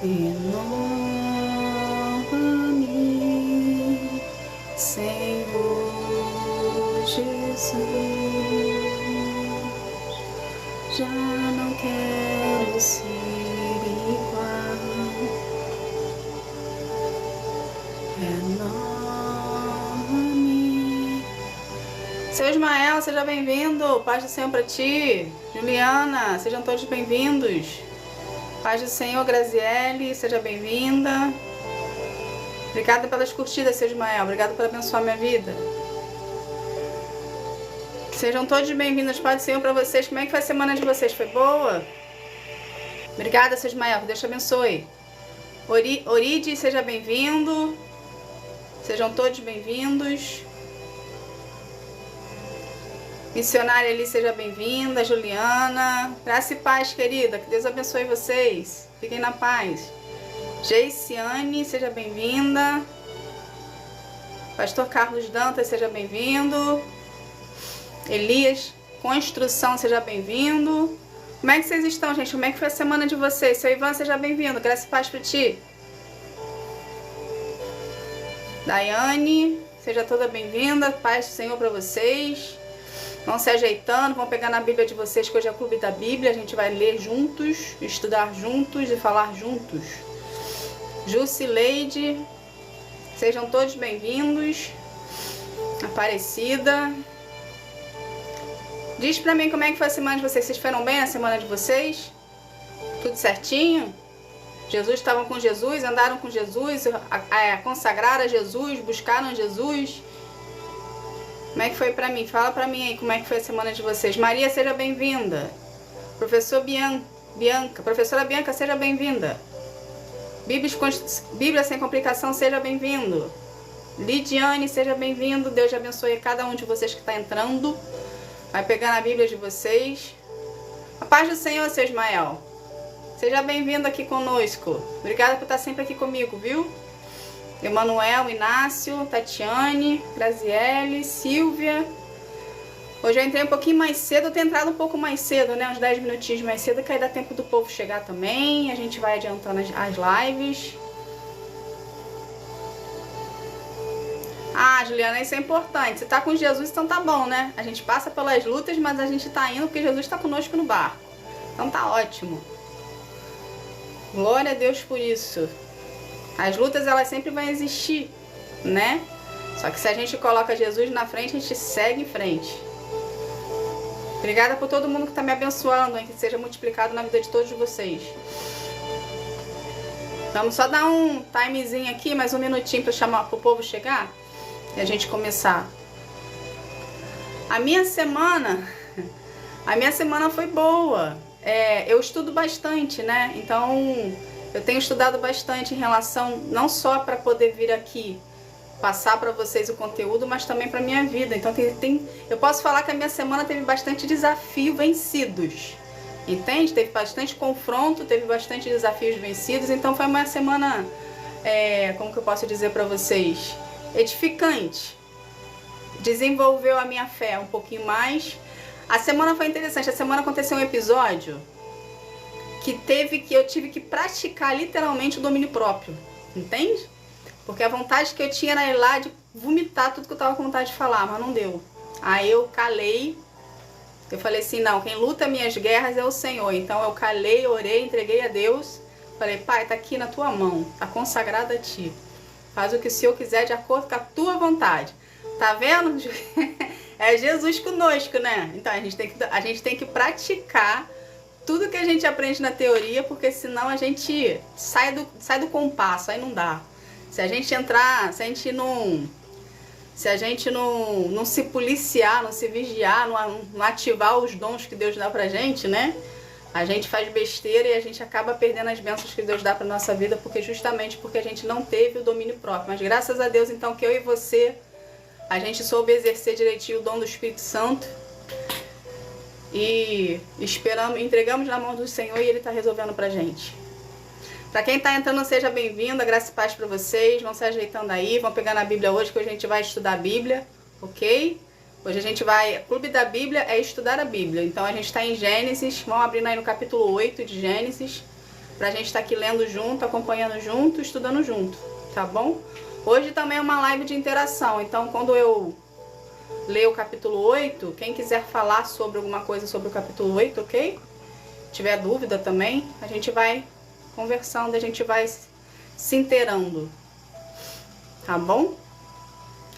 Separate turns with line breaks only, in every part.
Renova-me, Senhor Jesus. Já não quero ser igual. Renova-me. Seu Ismael, seja bem-vindo. Paz do Senhor para ti. Juliana, sejam todos bem-vindos. Paz do Senhor, Graziele, seja bem-vinda. Obrigada pelas curtidas, seu Ismael. Obrigada por abençoar minha vida. Sejam todos bem-vindos. Paz do Senhor para vocês. Como é que foi a semana de vocês? Foi boa? Obrigada, seu Ismael. Deus te abençoe. Oride, seja bem-vindo. Sejam todos bem-vindos. Missionária ali, seja bem-vinda. Juliana. Graça e paz, querida. Que Deus abençoe vocês. Fiquem na paz. Geiciane, seja bem-vinda. Pastor Carlos Dantas, seja bem-vindo. Elias Construção, seja bem-vindo. Como é que vocês estão, gente? Como é que foi a semana de vocês? Seu Ivan, seja bem-vindo. Graça e paz para ti. Daiane, seja toda bem-vinda. Paz do Senhor para vocês. Vão se ajeitando, vão pegar na Bíblia de vocês, que hoje é o Clube da Bíblia. A gente vai ler juntos, estudar juntos e falar juntos. Jusileide, sejam todos bem-vindos. Aparecida. Diz pra mim como é que foi a semana de vocês. Vocês foram bem na semana de vocês? Tudo certinho? Estavam com Jesus, andaram com Jesus, consagraram a Jesus, buscaram Jesus. Como é que foi pra mim? Fala pra mim aí como é que foi a semana de vocês. Maria, seja bem-vinda. Professora Bianca, seja bem-vinda. Bíblia sem complicação, seja bem-vindo. Lidiane, seja bem-vindo. Deus abençoe cada um de vocês que está entrando. Vai pegar na Bíblia de vocês. A paz do Senhor, seu Ismael. Seja bem-vindo aqui conosco. Obrigada por estar sempre aqui comigo, viu? Emanuel, Inácio, Tatiane, Graziele, Silvia. Hoje eu entrei um pouquinho mais cedo. Eu tenho entrado um pouco mais cedo, né? Uns 10 minutinhos mais cedo, que aí dá tempo do povo chegar também. A gente vai adiantando as lives. Ah, Juliana, isso é importante. Você tá com Jesus, então tá bom, né? A gente passa pelas lutas, mas a gente tá indo porque Jesus tá conosco no barco. Então tá ótimo. Glória a Deus por isso. As lutas, elas sempre vão existir, né? Só que se a gente coloca Jesus na frente, a gente segue em frente. Obrigada por todo mundo que tá me abençoando, hein? Que seja multiplicado na vida de todos vocês. Vamos só dar um timezinho aqui, mais um minutinho para chamar pro povo chegar e a gente começar. A minha semana foi boa. Eu estudo bastante, né? Então eu tenho estudado bastante em relação, não só para poder vir aqui passar para vocês o conteúdo, mas também para minha vida. Então eu posso falar que a minha semana teve bastante desafio vencidos. Entende? Teve bastante confronto, teve bastante desafios vencidos. Então foi uma semana, como que eu posso dizer para vocês? Edificante. Desenvolveu a minha fé um pouquinho mais. A semana foi interessante. A semana aconteceu um episódio que eu tive que praticar literalmente o domínio próprio. Entende? Porque a vontade que eu tinha era ir lá de vomitar tudo que eu tava com vontade de falar, mas não deu. Aí eu calei. Eu falei assim, não, quem luta minhas guerras é o Senhor. Então eu calei, orei, entreguei a Deus. Falei, Pai, tá aqui na tua mão, tá consagrado a ti. Faz o que o Senhor quiser de acordo com a tua vontade. Tá vendo? É Jesus conosco, né? Então a gente tem que praticar tudo que a gente aprende na teoria, porque senão a gente sai do compasso, aí não dá. Se a gente não se policiar, não se vigiar, não ativar os dons que Deus dá pra gente, né? A gente faz besteira e a gente acaba perdendo as bênçãos que Deus dá pra nossa vida, justamente porque a gente não teve o domínio próprio. Mas graças a Deus, então, que eu e você, a gente soube exercer direitinho o dom do Espírito Santo e entregamos na mão do Senhor e Ele tá resolvendo pra gente. Pra quem tá entrando, seja bem-vindo, graça e paz pra vocês. Vão se ajeitando aí, vão pegar na Bíblia hoje, que hoje a gente vai estudar a Bíblia, ok? Hoje a gente vai... Clube da Bíblia é estudar a Bíblia. Então a gente tá em Gênesis, vamos abrindo aí no capítulo 8 de Gênesis. pra gente estar aqui lendo junto, acompanhando junto, estudando junto, tá bom? Hoje também é uma live de interação, então quando eu ler o capítulo 8, quem quiser falar sobre alguma coisa sobre o capítulo 8, ok? Tiver dúvida também, a gente vai conversando, a gente vai se inteirando, tá bom?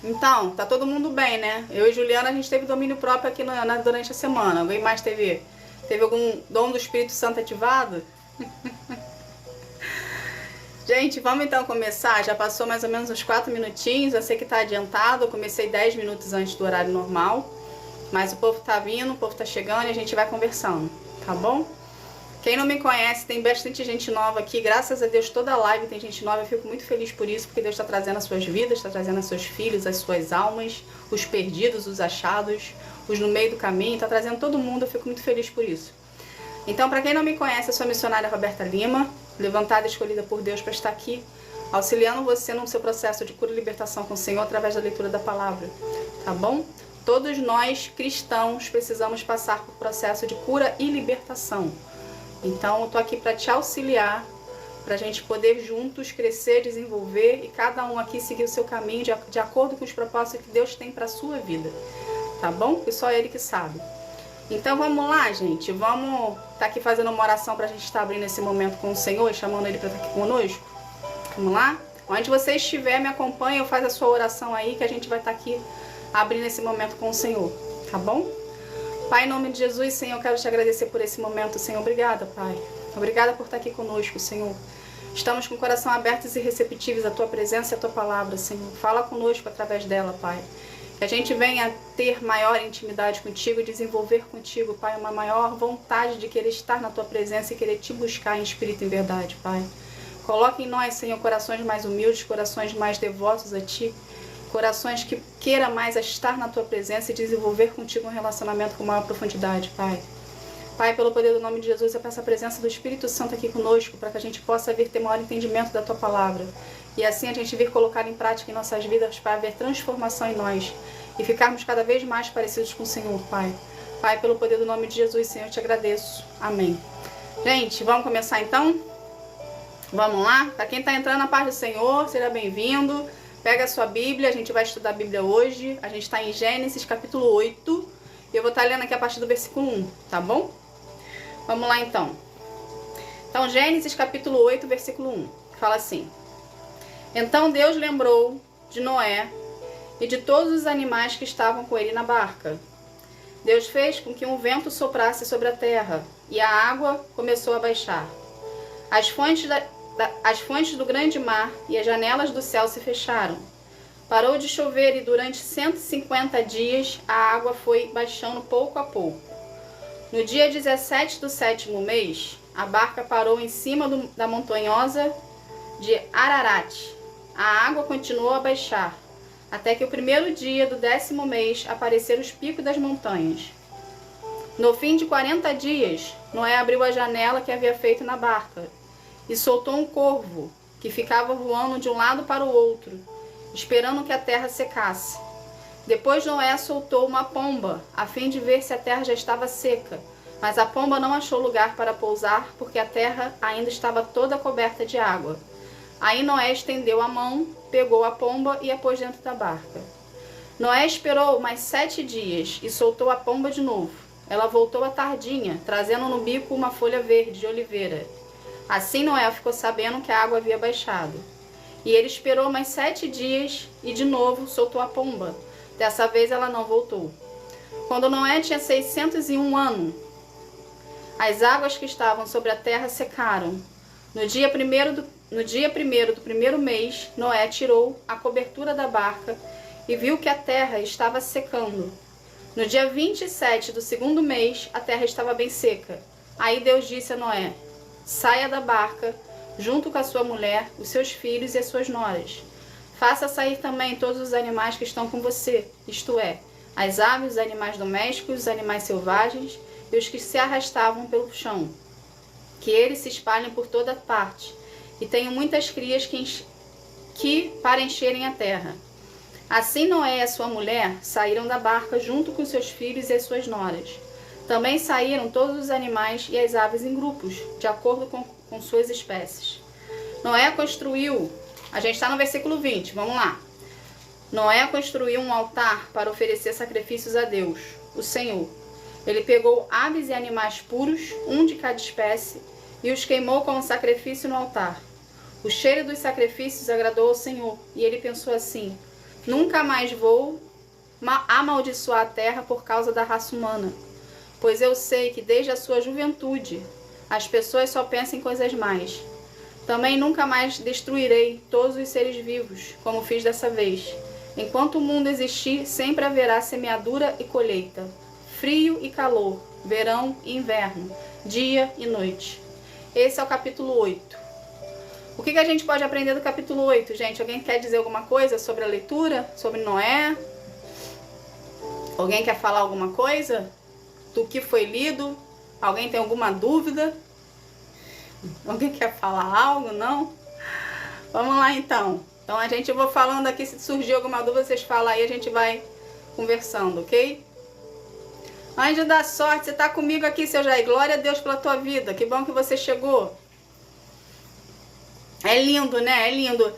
Então, tá todo mundo bem, né? Eu e Juliana, a gente teve domínio próprio aqui durante a semana. Alguém mais teve algum dom do Espírito Santo ativado? Gente, vamos então começar. Já passou mais ou menos uns 4 minutinhos. Eu sei que tá adiantado. Eu comecei 10 minutos antes do horário normal. Mas o povo tá vindo, o povo tá chegando e a gente vai conversando, tá bom? Quem não me conhece, tem bastante gente nova aqui. Graças a Deus, toda live tem gente nova. Eu fico muito feliz por isso, porque Deus está trazendo as suas vidas, está trazendo os seus filhos, as suas almas, os perdidos, os achados, os no meio do caminho. Está trazendo todo mundo, eu fico muito feliz por isso. Então, para quem não me conhece, eu sou a missionária Roberta Lima, levantada e escolhida por Deus para estar aqui, auxiliando você no seu processo de cura e libertação com o Senhor através da leitura da palavra, tá bom? Todos nós, cristãos, precisamos passar por processo de cura e libertação. Então, eu tô aqui para te auxiliar, para a gente poder juntos crescer, desenvolver e cada um aqui seguir o seu caminho de acordo com os propósitos que Deus tem para a sua vida, tá bom? Porque só Ele que sabe. Então, vamos lá, gente. Vamos estar aqui fazendo uma oração para a gente estar abrindo esse momento com o Senhor e chamando Ele para estar aqui conosco. Vamos lá? Onde você estiver, me acompanha ou faz a sua oração aí que a gente vai estar aqui abrindo esse momento com o Senhor, tá bom? Pai, em nome de Jesus, Senhor, eu quero te agradecer por esse momento, Senhor. Obrigada, Pai. Obrigada por estar aqui conosco, Senhor. Estamos com o coração abertos e receptivos à Tua presença e à Tua palavra, Senhor. Fala conosco através dela, Pai. Que a gente venha ter maior intimidade contigo, desenvolver contigo, Pai, uma maior vontade de querer estar na Tua presença e querer te buscar em espírito e em verdade, Pai. Coloque em nós, Senhor, corações mais humildes, corações mais devotos a Ti. Corações que queira mais estar na Tua presença e desenvolver contigo um relacionamento com maior profundidade, Pai. Pai, pelo poder do nome de Jesus, eu peço a presença do Espírito Santo aqui conosco, para que a gente possa vir ter maior entendimento da Tua palavra. E assim a gente vir colocar em prática em nossas vidas, para haver transformação em nós e ficarmos cada vez mais parecidos com o Senhor, Pai. Pai, pelo poder do nome de Jesus, Senhor, eu te agradeço. Amém. Gente, vamos começar então? Vamos lá? Para quem está entrando na paz do Senhor, seja bem-vindo. Pega a sua Bíblia, a gente vai estudar a Bíblia hoje. A gente está em Gênesis capítulo 8. E eu vou estar lendo aqui a partir do versículo 1, tá bom? Vamos lá então. Então, Gênesis capítulo 8, versículo 1. Fala assim: Então Deus lembrou de Noé e de todos os animais que estavam com ele na barca. Deus fez com que um vento soprasse sobre a terra e a água começou a baixar. As fontes do grande mar e as janelas do céu se fecharam. Parou de chover e durante 150 dias a água foi baixando pouco a pouco. No dia 17 do 7º mês, a barca parou em cima da montanhosa de Ararat. A água continuou a baixar, até que o primeiro dia do 10º mês apareceram os picos das montanhas. No fim de 40 dias, Noé abriu a janela que havia feito na barca e soltou um corvo, que ficava voando de um lado para o outro, esperando que a terra secasse. Depois Noé soltou uma pomba, a fim de ver se a terra já estava seca, mas a pomba não achou lugar para pousar, porque a terra ainda estava toda coberta de água. Aí Noé estendeu a mão, pegou a pomba e a pôs dentro da barca. Noé esperou mais 7 dias e soltou a pomba de novo. Ela voltou à tardinha, trazendo no bico uma folha verde de oliveira. Assim Noé ficou sabendo que a água havia baixado. E ele esperou mais 7 dias e de novo soltou a pomba. Dessa vez ela não voltou. Quando Noé tinha 601 anos, as águas que estavam sobre a terra secaram. No dia primeiro do primeiro mês, Noé tirou a cobertura da barca e viu que a terra estava secando. No dia 27 do 2º mês, a terra estava bem seca. Aí Deus disse a Noé: Saia da barca, junto com a sua mulher, os seus filhos e as suas noras. Faça sair também todos os animais que estão com você, isto é, as aves, os animais domésticos, os animais selvagens e os que se arrastavam pelo chão. Que eles se espalhem por toda parte, e tenham muitas crias para encherem a terra. Assim Noé e a sua mulher saíram da barca junto com seus filhos e as suas noras. Também saíram todos os animais e as aves em grupos, de acordo com suas espécies. Noé construiu, a gente está no versículo 20, vamos lá. Noé construiu um altar para oferecer sacrifícios a Deus, o Senhor. Ele pegou aves e animais puros, um de cada espécie, e os queimou como sacrifício no altar. O cheiro dos sacrifícios agradou ao Senhor, e ele pensou assim: nunca mais vou amaldiçoar a terra por causa da raça humana, pois eu sei que desde a sua juventude as pessoas só pensam em coisas más. Também nunca mais destruirei todos os seres vivos, como fiz dessa vez. Enquanto o mundo existir, sempre haverá semeadura e colheita, frio e calor, verão e inverno, dia e noite. Esse é o capítulo 8. O que a gente pode aprender do capítulo 8, gente? Alguém quer dizer alguma coisa sobre a leitura? Sobre Noé? Alguém quer falar alguma coisa do que foi lido? Alguém tem alguma dúvida? Alguém quer falar algo? Não? Vamos lá então. Então a gente vai falando aqui, se surgir alguma dúvida, vocês falam aí, a gente vai conversando, ok? Anjo da sorte, você tá comigo aqui, seu Jair. Glória a Deus pela tua vida. Que bom que você chegou. É lindo, né? É lindo.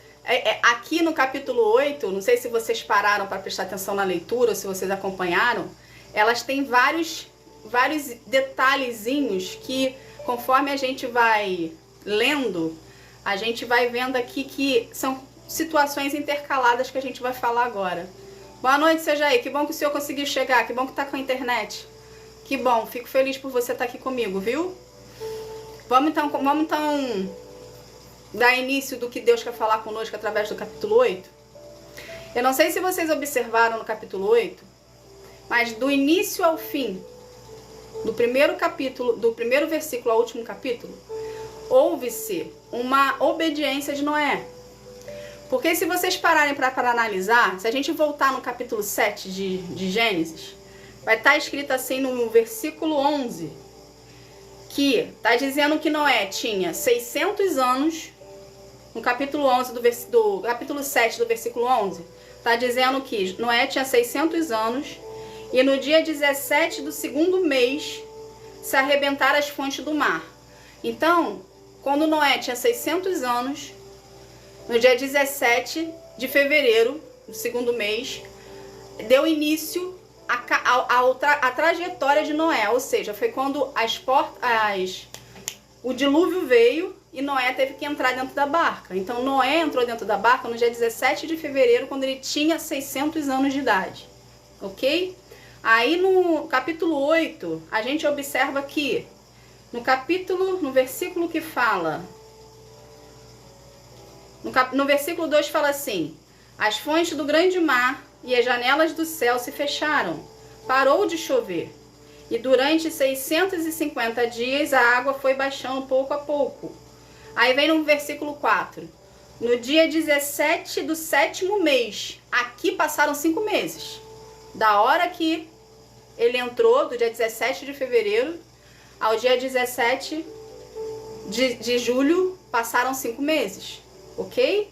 Aqui no capítulo 8, não sei se vocês pararam para prestar atenção na leitura, ou se vocês acompanharam, elas têm vários detalhezinhos que, conforme a gente vai lendo, a gente vai vendo aqui que são situações intercaladas que a gente vai falar agora. Boa noite, seu Jair. Que bom que o senhor conseguiu chegar. Que bom que tá com a internet. Que bom. Fico feliz por você estar aqui comigo, viu? Vamos então dar início do que Deus quer falar conosco através do capítulo 8. Eu não sei se vocês observaram no capítulo 8, mas do início ao fim, do primeiro capítulo, do primeiro versículo ao último capítulo, houve-se uma obediência de Noé. Porque se vocês pararem para analisar, se a gente voltar no capítulo 7 de Gênesis, vai estar escrito assim no versículo 11, que está dizendo que Noé tinha 600 anos. No capítulo 11 do capítulo 7 do versículo 11, está dizendo que Noé tinha 600 anos e no dia 17 do segundo mês se arrebentaram as fontes do mar. Então, quando Noé tinha 600 anos, no dia 17 de fevereiro do segundo mês, deu início a trajetória de Noé, ou seja, foi quando o dilúvio veio e Noé teve que entrar dentro da barca. Então Noé entrou dentro da barca no dia 17 de fevereiro, quando ele tinha 600 anos de idade, ok? Aí no capítulo 8, a gente observa que no versículo que fala, no versículo 2 fala assim: as fontes do grande mar e as janelas do céu se fecharam, parou de chover, e durante 650 dias a água foi baixando pouco a pouco. Aí vem no versículo 4, no dia 17 do sétimo mês, aqui passaram 5 meses, da hora que ele entrou, do dia 17 de fevereiro ao dia 17 de julho, passaram 5 meses, ok?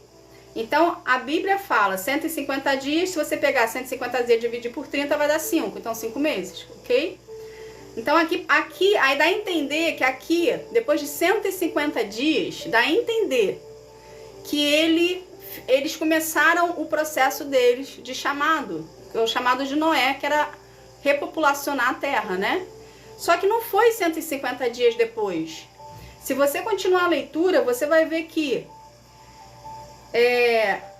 Então, a Bíblia fala 150 dias, se você pegar 150 dias e dividir por 30, vai dar 5, então 5 meses, ok? Então, aqui aí dá a entender que aqui, depois de 150 dias, dá a entender que eles começaram o processo deles de chamado, o chamado de Noé, que era repopulacionar a terra, né? Só que não foi 150 dias depois. Se você continuar a leitura, você vai ver que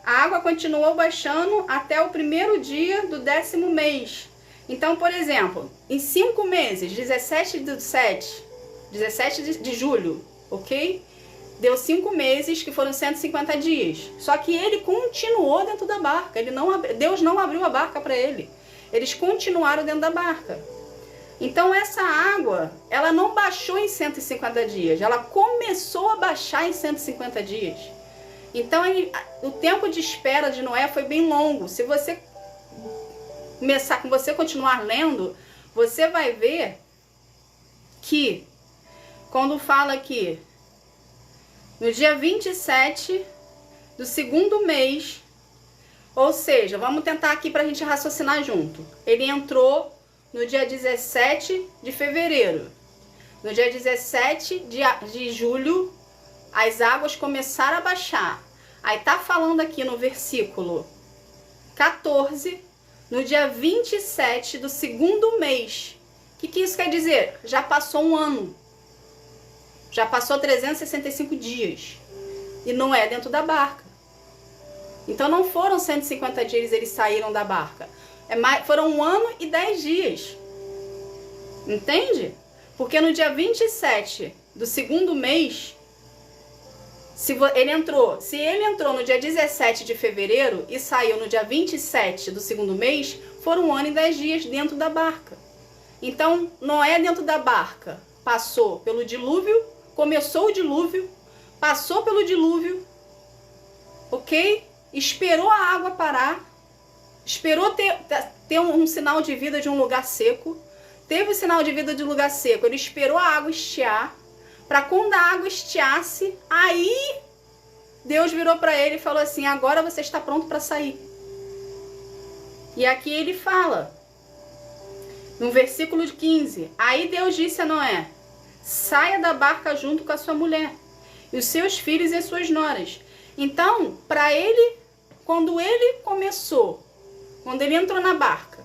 a água continuou baixando até o primeiro dia do 10º mês. Então, por exemplo, em 5 meses, 17 de julho, ok? Deu 5 meses, que foram 150 dias. Só que ele continuou dentro da barca. Deus não abriu a barca para ele. Eles continuaram dentro da barca. Então, essa água, ela não baixou em 150 dias. Ela começou a baixar em 150 dias. Então, o tempo de espera de Noé foi bem longo. Se você continuar lendo, você vai ver que, quando fala aqui, no dia 27 do segundo mês, ou seja, vamos tentar aqui para a gente raciocinar junto. Ele entrou no dia 17 de fevereiro. No dia 17 de julho, as águas começaram a baixar. Aí tá falando aqui no versículo 14, no dia 27 do segundo mês. O que isso quer dizer? Já passou um ano. Já passou 365 dias. E Noé dentro da barca. Então não foram 150 dias eles saíram da barca. Foram 1 ano e 10 dias. Entende? Porque no dia 27 do segundo mês, se ele entrou no dia 17 de fevereiro e saiu no dia 27 do segundo mês, foram 1 ano e 10 dias dentro da barca. Então, Noé dentro da barca passou pelo dilúvio, começou o dilúvio, passou pelo dilúvio, ok? Esperou a água parar, esperou ter um sinal de vida de um lugar seco, teve o sinal de vida de um lugar seco, ele esperou a água estiar, para quando a água estiasse, aí Deus virou para ele e falou assim, agora você está pronto para sair. E aqui ele fala, no versículo 15, aí Deus disse a Noé, saia da barca junto com a sua mulher, e os seus filhos e as suas noras. Então, para ele, quando ele entrou na barca,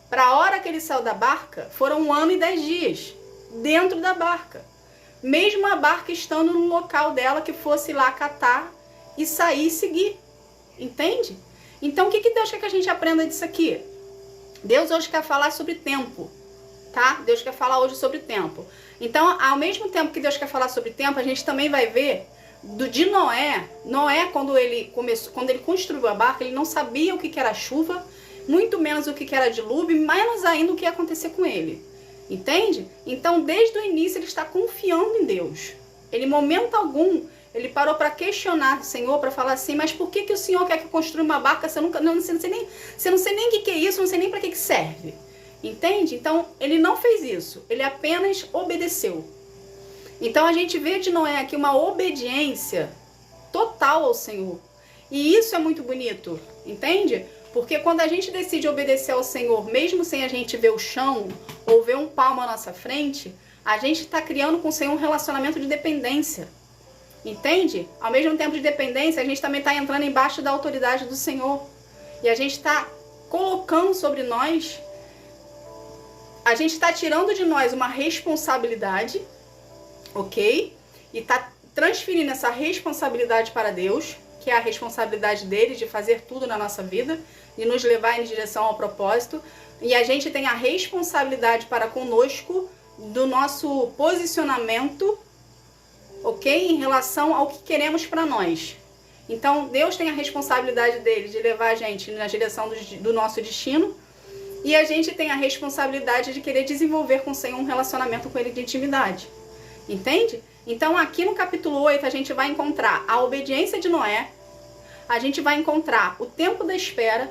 para a hora que ele saiu da barca, foram 1 ano e 10 dias dentro da barca. Mesmo a barca estando no local dela, que fosse lá catar e sair e seguir. Entende? Então, o que Deus quer que a gente aprenda disso aqui? Deus hoje quer falar sobre tempo, tá? Deus quer falar hoje sobre tempo. Então, ao mesmo tempo que Deus quer falar sobre tempo, a gente também vai ver de Noé. Noé, quando ele construiu a barca, ele não sabia o que era chuva, muito menos o que era dilúvio, menos ainda o que ia acontecer com ele. Entende? Então, desde o início, ele está confiando em Deus. Ele, em momento algum, ele parou para questionar o Senhor, para falar assim, mas por que o Senhor quer que eu construa uma barca? Você não sei nem o que é isso, não sei nem para que serve. Entende? Então, ele não fez isso. Ele apenas obedeceu. Então, a gente vê de Noé aqui uma obediência total ao Senhor. E isso é muito bonito. Entende? Porque quando a gente decide obedecer ao Senhor, mesmo sem a gente ver o chão ou ver um palmo à nossa frente, a gente está criando com o Senhor um relacionamento de dependência. Entende? Ao mesmo tempo de dependência, a gente também está entrando embaixo da autoridade do Senhor. E a gente está colocando sobre nós, a gente está tirando de nós uma responsabilidade, ok? E está transferindo essa responsabilidade para Deus, que é a responsabilidade dele de fazer tudo na nossa vida e nos levar em direção ao propósito. E a gente tem a responsabilidade para conosco do nosso posicionamento, ok? Em relação ao que queremos para nós. Então, Deus tem a responsabilidade dele de levar a gente na direção do nosso destino. E a gente tem a responsabilidade de querer desenvolver com o Senhor um relacionamento com ele de intimidade. Entende? Então, aqui no capítulo 8, a gente vai encontrar a obediência de Noé, a gente vai encontrar o tempo da espera,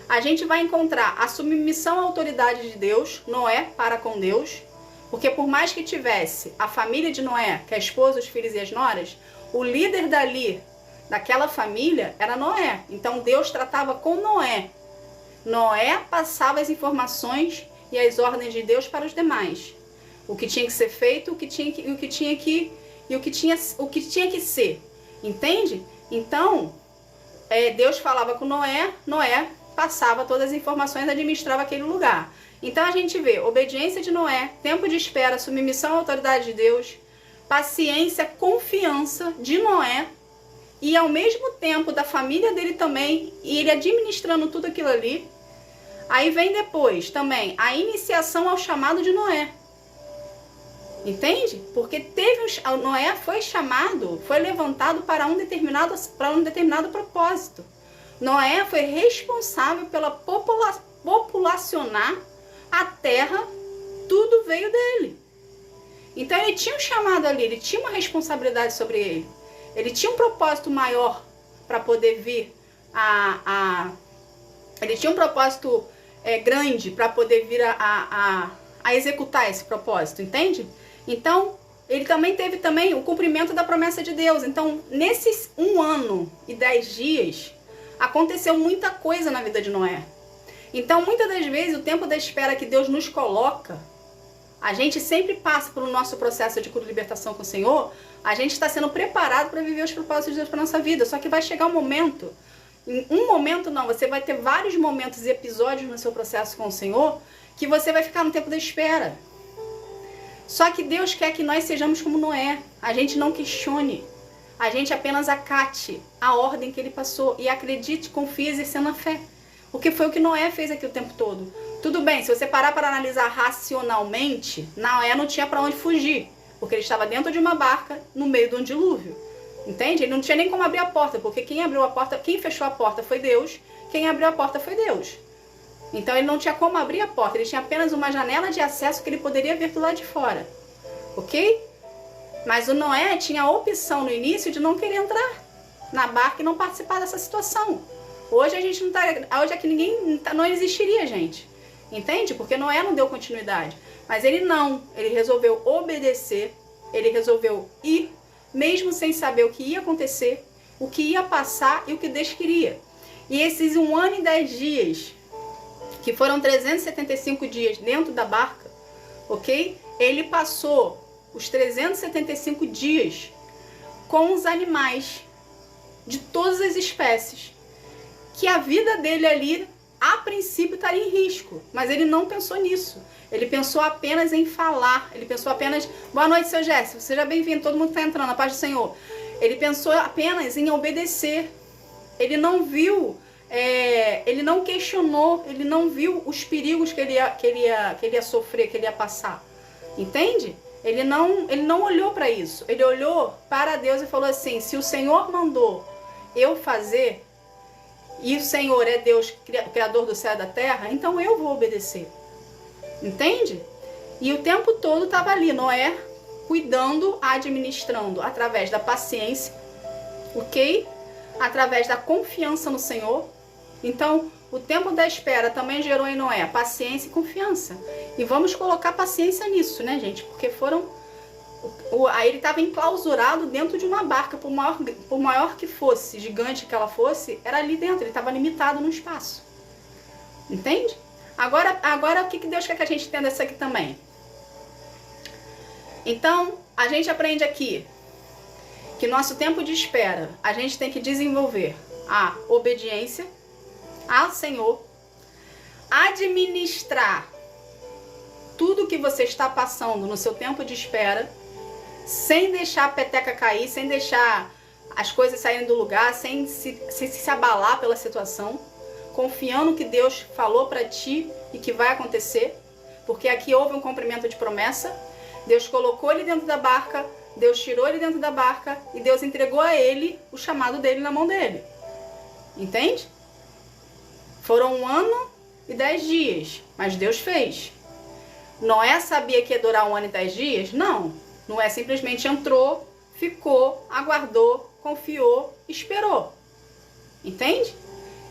a gente vai encontrar a submissão à autoridade de Deus, Noé para com Deus, porque por mais que tivesse a família de Noé, que é a esposa, os filhos e as noras, o líder daquela família, era Noé. Então, Deus tratava com Noé. Noé passava as informações e as ordens de Deus para os demais. O que tinha que ser feito, o que tinha que ser. Entende? Então, Deus falava com Noé, Noé passava todas as informações e administrava aquele lugar. Então a gente vê obediência de Noé, tempo de espera, submissão à autoridade de Deus, paciência, confiança de Noé e ao mesmo tempo da família dele também, e ele administrando tudo aquilo ali. Aí vem depois também a iniciação ao chamado de Noé. Entende? Porque Noé foi chamado, foi levantado para um determinado propósito. Noé foi responsável pela populacionar a terra, tudo veio dele. Então ele tinha um chamado ali, ele tinha uma responsabilidade sobre ele. Ele tinha um propósito maior para poder vir ele tinha um propósito grande para poder vir a executar esse propósito, entende? Então, ele também teve o cumprimento da promessa de Deus. Então, nesses 1 ano e 10 dias, aconteceu muita coisa na vida de Noé. Então, muitas das vezes, o tempo da espera que Deus nos coloca, a gente sempre passa pelo nosso processo de cura e libertação com o Senhor, a gente está sendo preparado para viver os propósitos de Deus para a nossa vida. Só que vai chegar um momento, em um momento não, você vai ter vários momentos e episódios no seu processo com o Senhor, que você vai ficar no tempo da espera. Só que Deus quer que nós sejamos como Noé. A gente não questione. A gente apenas acate a ordem que ele passou e acredite, confie, exercendo a fé. Porque foi o que Noé fez aqui o tempo todo. Tudo bem, se você parar para analisar racionalmente, Noé não tinha para onde fugir. Porque ele estava dentro de uma barca no meio de um dilúvio. Entende? Ele não tinha nem como abrir a porta, porque quem abriu a porta, quem fechou a porta foi Deus, quem abriu a porta foi Deus. Então ele não tinha como abrir a porta, ele tinha apenas uma janela de acesso que ele poderia ver do lado de fora. Ok? Mas o Noé tinha a opção no início de não querer entrar na barca e não participar dessa situação. Hoje a gente não tá, hoje aqui ninguém não existiria, gente. Entende? Porque Noé não deu continuidade. Mas ele não, ele resolveu obedecer, ele resolveu ir, mesmo sem saber o que ia acontecer, o que ia passar e o que Deus queria. E esses 1 ano e 10 dias, que foram 375 dias dentro da barca, ok? Ele passou os 375 dias com os animais de todas as espécies, que a vida dele ali, a princípio, estaria em risco, mas ele não pensou nisso. Ele pensou apenas em falar, ele pensou apenas, boa noite, seu Jéssica, seja bem-vindo, todo mundo que está entrando, a paz do Senhor. Ele pensou apenas em obedecer, ele não viu, ele não questionou, ele não viu os perigos que ele ia sofrer, que ele ia passar, entende? Ele não olhou para isso, ele olhou para Deus e falou assim, se o Senhor mandou eu fazer, e o Senhor é Deus, Criador do céu e da terra, então eu vou obedecer. Entende? E o tempo todo estava ali, Noé, cuidando, administrando, através da paciência, ok? Através da confiança no Senhor. Então, o tempo da espera também gerou em Noé paciência e confiança. E vamos colocar paciência nisso, né, gente? Porque aí ele estava enclausurado dentro de uma barca, por maior que fosse, gigante que ela fosse, era ali dentro, ele estava limitado no espaço. Entende? Agora o que Deus quer que a gente entenda isso aqui também? Então, a gente aprende aqui que nosso tempo de espera, a gente tem que desenvolver a obediência ao Senhor, administrar tudo que você está passando no seu tempo de espera, sem deixar a peteca cair, sem deixar as coisas saírem do lugar, sem se abalar pela situação, confiando que Deus falou para ti e que vai acontecer, porque aqui houve um cumprimento de promessa. Deus colocou ele dentro da barca, Deus tirou ele dentro da barca e Deus entregou a ele o chamado dele na mão dele. Entende? Foram 1 ano e 10 dias, mas Deus fez. Noé sabia que ia durar 1 ano e 10 dias? Não. Noé simplesmente entrou, ficou, aguardou, confiou, esperou. Entende?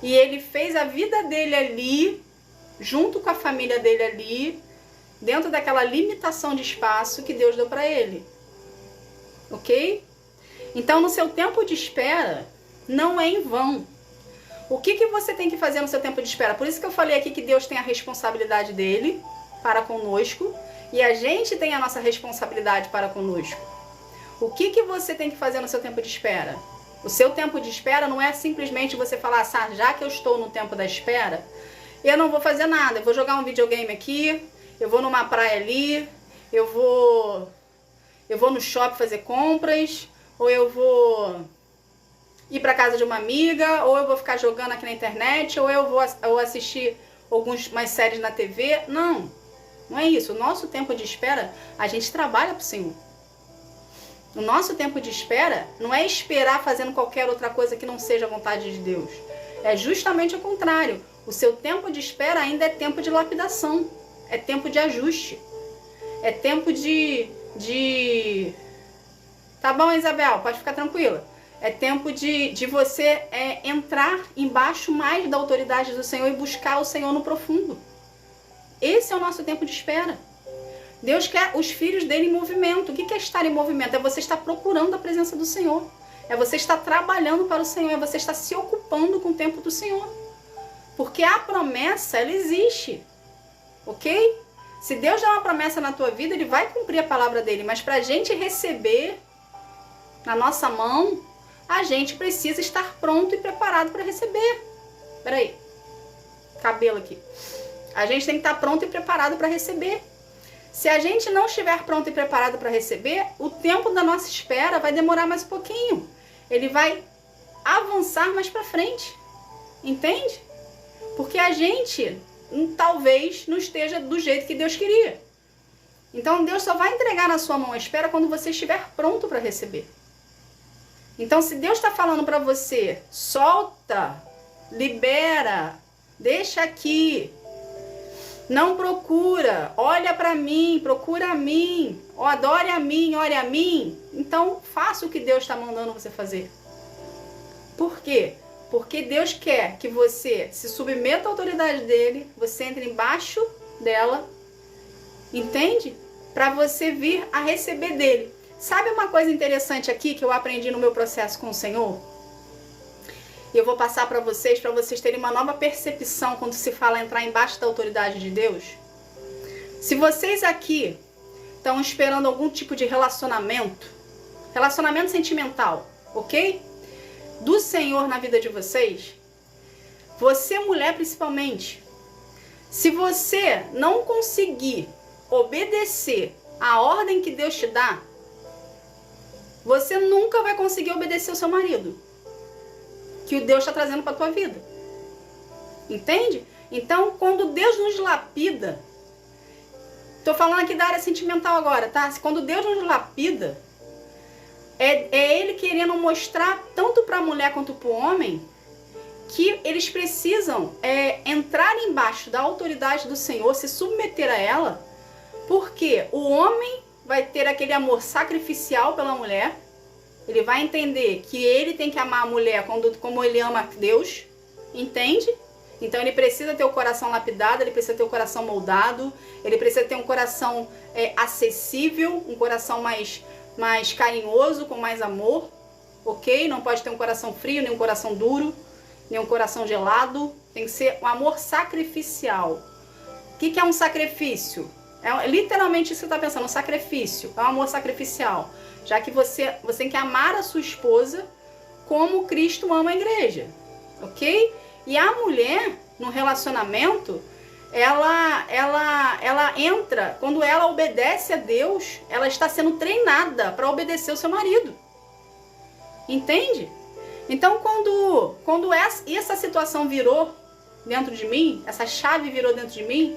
E ele fez a vida dele ali, junto com a família dele ali, dentro daquela limitação de espaço que Deus deu para ele. Ok? Então, no seu tempo de espera, não é em vão. O que você tem que fazer no seu tempo de espera? Por isso que eu falei aqui que Deus tem a responsabilidade dele para conosco e a gente tem a nossa responsabilidade para conosco. O que você tem que fazer no seu tempo de espera? O seu tempo de espera não é simplesmente você falar assim, já que eu estou no tempo da espera, eu não vou fazer nada, eu vou jogar um videogame aqui, eu vou numa praia ali, eu vou no shopping fazer compras, ou eu vou ir para casa de uma amiga, ou eu vou ficar jogando aqui na internet, ou eu vou assistir algumas séries na TV. Não é isso. O nosso tempo de espera, a gente trabalha para o Senhor. O nosso tempo de espera não é esperar fazendo qualquer outra coisa que não seja a vontade de Deus. É justamente o contrário. O seu tempo de espera ainda é tempo de lapidação. É tempo de ajuste. É tempo de... Tá bom, Isabel? Pode ficar tranquila. É tempo de você entrar embaixo mais da autoridade do Senhor e buscar o Senhor no profundo. Esse é o nosso tempo de espera. Deus quer os filhos dele em movimento. O que é estar em movimento? É você estar procurando a presença do Senhor. É você estar trabalhando para o Senhor. É você estar se ocupando com o tempo do Senhor. Porque a promessa, ela existe, ok? Se Deus dá uma promessa na tua vida, Ele vai cumprir a palavra dele. Mas para a gente receber na nossa mão, a gente precisa estar pronto e preparado para receber. Peraí, cabelo aqui. A gente tem que estar pronto e preparado para receber. Se a gente não estiver pronto e preparado para receber, o tempo da nossa espera vai demorar mais um pouquinho. Ele vai avançar mais para frente. Entende? Porque a gente talvez não esteja do jeito que Deus queria. Então Deus só vai entregar na sua mão a espera quando você estiver pronto para receber. Então se Deus está falando para você, solta, libera, deixa aqui, não procura, olha para mim, procura a mim, adore a mim, ore a mim, então faça o que Deus está mandando você fazer. Por quê? Porque Deus quer que você se submeta à autoridade dele, você entre embaixo dela, entende? Para você vir a receber dele. Sabe uma coisa interessante aqui que eu aprendi no meu processo com o Senhor? E eu vou passar para vocês terem uma nova percepção quando se fala entrar embaixo da autoridade de Deus. Se vocês aqui estão esperando algum tipo de relacionamento sentimental, ok? Do Senhor na vida de vocês, você mulher principalmente, se você não conseguir obedecer a ordem que Deus te dá, você nunca vai conseguir obedecer o seu marido, que o Deus está trazendo para a tua vida. Entende? Então, quando Deus nos lapida, tô falando aqui da área sentimental agora, tá? Quando Deus nos lapida, é Ele querendo mostrar tanto para a mulher quanto para o homem que eles precisam entrar embaixo da autoridade do Senhor, se submeter a ela, porque o homem vai ter aquele amor sacrificial pela mulher, ele vai entender que ele tem que amar a mulher como ele ama a Deus, entende? Então ele precisa ter o coração lapidado, ele precisa ter o coração moldado, ele precisa ter um coração acessível, um coração mais carinhoso, com mais amor, ok? Não pode ter um coração frio, nem um coração duro, nem um coração gelado, tem que ser um amor sacrificial. O que é um sacrifício? É literalmente isso que você está pensando, um sacrifício, é um amor sacrificial. Já que você tem que amar a sua esposa como Cristo ama a igreja, ok? E a mulher, no relacionamento, ela entra, quando ela obedece a Deus, ela está sendo treinada para obedecer o seu marido. Entende? Então, quando essa situação virou dentro de mim, essa chave virou dentro de mim,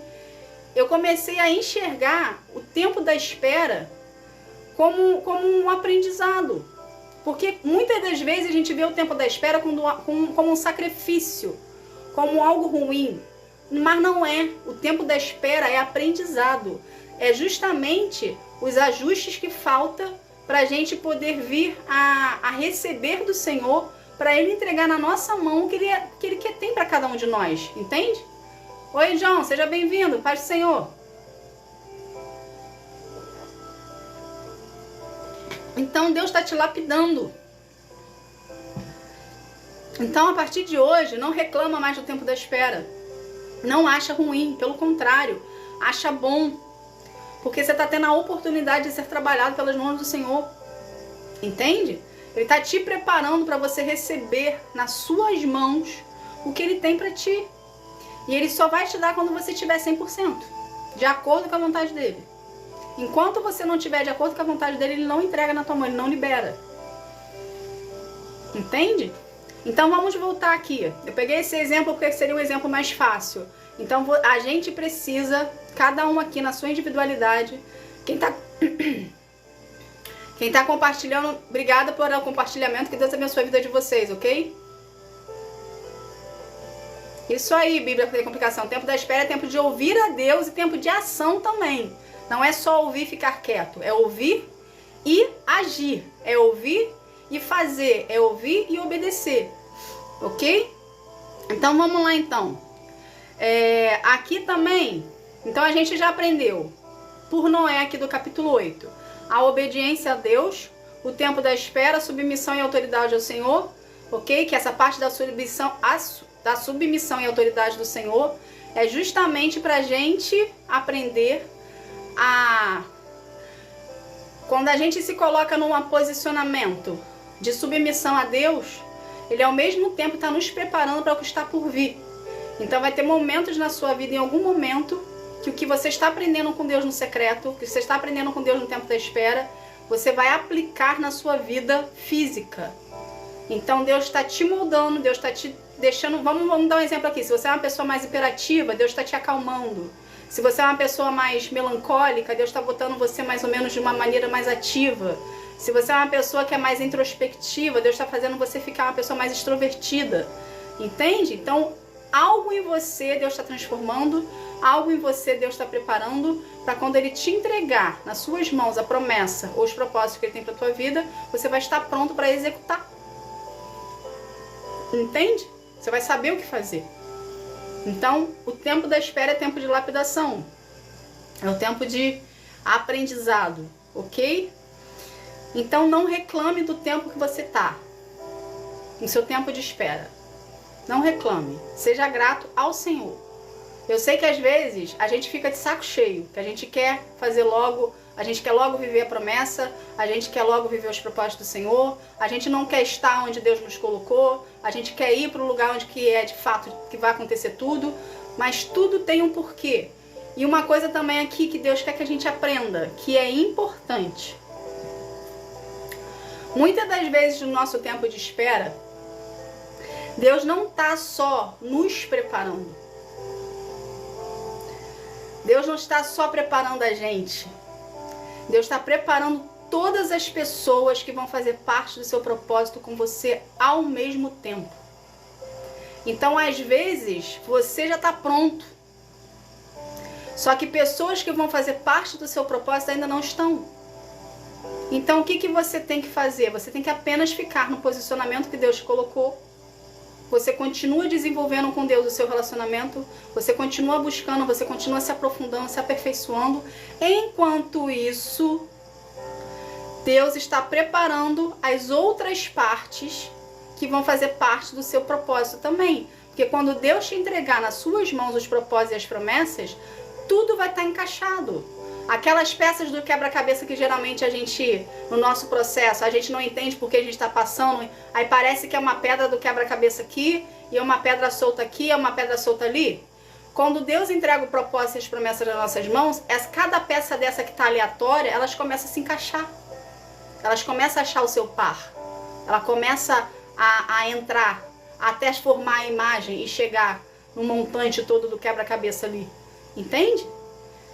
eu comecei a enxergar o tempo da espera como um aprendizado. Porque muitas das vezes a gente vê o tempo da espera como um sacrifício, como algo ruim. Mas não é. O tempo da espera é aprendizado. É justamente os ajustes que faltam para a gente poder vir a receber do Senhor, para Ele entregar na nossa mão o que Ele tem para cada um de nós. Entende? Oi, João, seja bem-vindo. Paz do Senhor. Então Deus está te lapidando. Então a partir de hoje não reclama mais do tempo da espera. Não acha ruim, pelo contrário, acha bom. Porque você está tendo a oportunidade de ser trabalhado pelas mãos do Senhor. Entende? Ele está te preparando para você receber nas suas mãos o que Ele tem para ti. E Ele só vai te dar quando você estiver 100%, de acordo com a vontade dEle. Enquanto você não estiver de acordo com a vontade dEle, Ele não entrega na tua mão, Ele não libera. Entende? Então vamos voltar aqui. Eu peguei esse exemplo porque seria um exemplo mais fácil. Então a gente precisa, cada um aqui na sua individualidade. Quem tá compartilhando, obrigada por o compartilhamento, que Deus abençoe a vida de vocês, ok? Isso aí, Bíblia tem complicação. Tempo da espera é tempo de ouvir a Deus e tempo de ação também. Não é só ouvir e ficar quieto, é ouvir e agir. É ouvir e fazer, é ouvir e obedecer, ok? Então vamos lá então. Aqui também, então a gente já aprendeu por Noé aqui do capítulo 8, a obediência a Deus, o tempo da espera, submissão e autoridade ao Senhor, ok? Que essa parte da da submissão e autoridade do Senhor é justamente para a gente aprender a... Quando a gente se coloca num posicionamento de submissão a Deus, Ele ao mesmo tempo está nos preparando para o que está por vir. Então vai ter momentos na sua vida, em algum momento, que o que você está aprendendo com Deus no secreto, o que você está aprendendo com Deus no tempo da espera, você vai aplicar na sua vida física. Então Deus está te moldando, Deus está te deixando... Vamos dar um exemplo aqui. Se você é uma pessoa mais hiperativa, Deus está te acalmando. Se você é uma pessoa mais melancólica, Deus está botando você mais ou menos de uma maneira mais ativa. Se você é uma pessoa que é mais introspectiva, Deus está fazendo você ficar uma pessoa mais extrovertida. Entende? Então, algo em você Deus está transformando, algo em você Deus está preparando para quando Ele te entregar nas suas mãos a promessa ou os propósitos que Ele tem para a tua vida, você vai estar pronto para executar. Entende? Você vai saber o que fazer. Então, o tempo da espera é tempo de lapidação. É o tempo de aprendizado, ok? Então, não reclame do tempo que você está, no seu tempo de espera. Não reclame. Seja grato ao Senhor. Eu sei que às vezes a gente fica de saco cheio, que a gente quer fazer logo, a gente quer logo viver a promessa, a gente quer logo viver os propósitos do Senhor, a gente não quer estar onde Deus nos colocou, a gente quer ir para o lugar onde que é de fato que vai acontecer tudo, mas tudo tem um porquê. E uma coisa também aqui que Deus quer que a gente aprenda, que é importante. Muitas das vezes no nosso tempo de espera, Deus não está só nos preparando. Deus não está só preparando a gente. Deus está preparando todas as pessoas que vão fazer parte do seu propósito com você ao mesmo tempo. Então, às vezes, você já está pronto. Só que pessoas que vão fazer parte do seu propósito ainda não estão. Então, o que você tem que fazer? Você tem que apenas ficar no posicionamento que Deus te colocou. Você continua desenvolvendo com Deus o seu relacionamento, você continua buscando, você continua se aprofundando, se aperfeiçoando. Enquanto isso, Deus está preparando as outras partes que vão fazer parte do seu propósito também. Porque quando Deus te entregar nas suas mãos os propósitos e as promessas, tudo vai estar encaixado. Aquelas peças do quebra-cabeça que geralmente a gente, no nosso processo, a gente não entende porque a gente está passando, aí parece que é uma pedra do quebra-cabeça aqui, e é uma pedra solta aqui, é uma pedra solta ali. Quando Deus entrega o propósito e as promessas nas nossas mãos, cada peça dessa que está aleatória, elas começam a se encaixar. Elas começam a achar o seu par. Ela começa a entrar, até formar a imagem e chegar no montante todo do quebra-cabeça ali. Entende?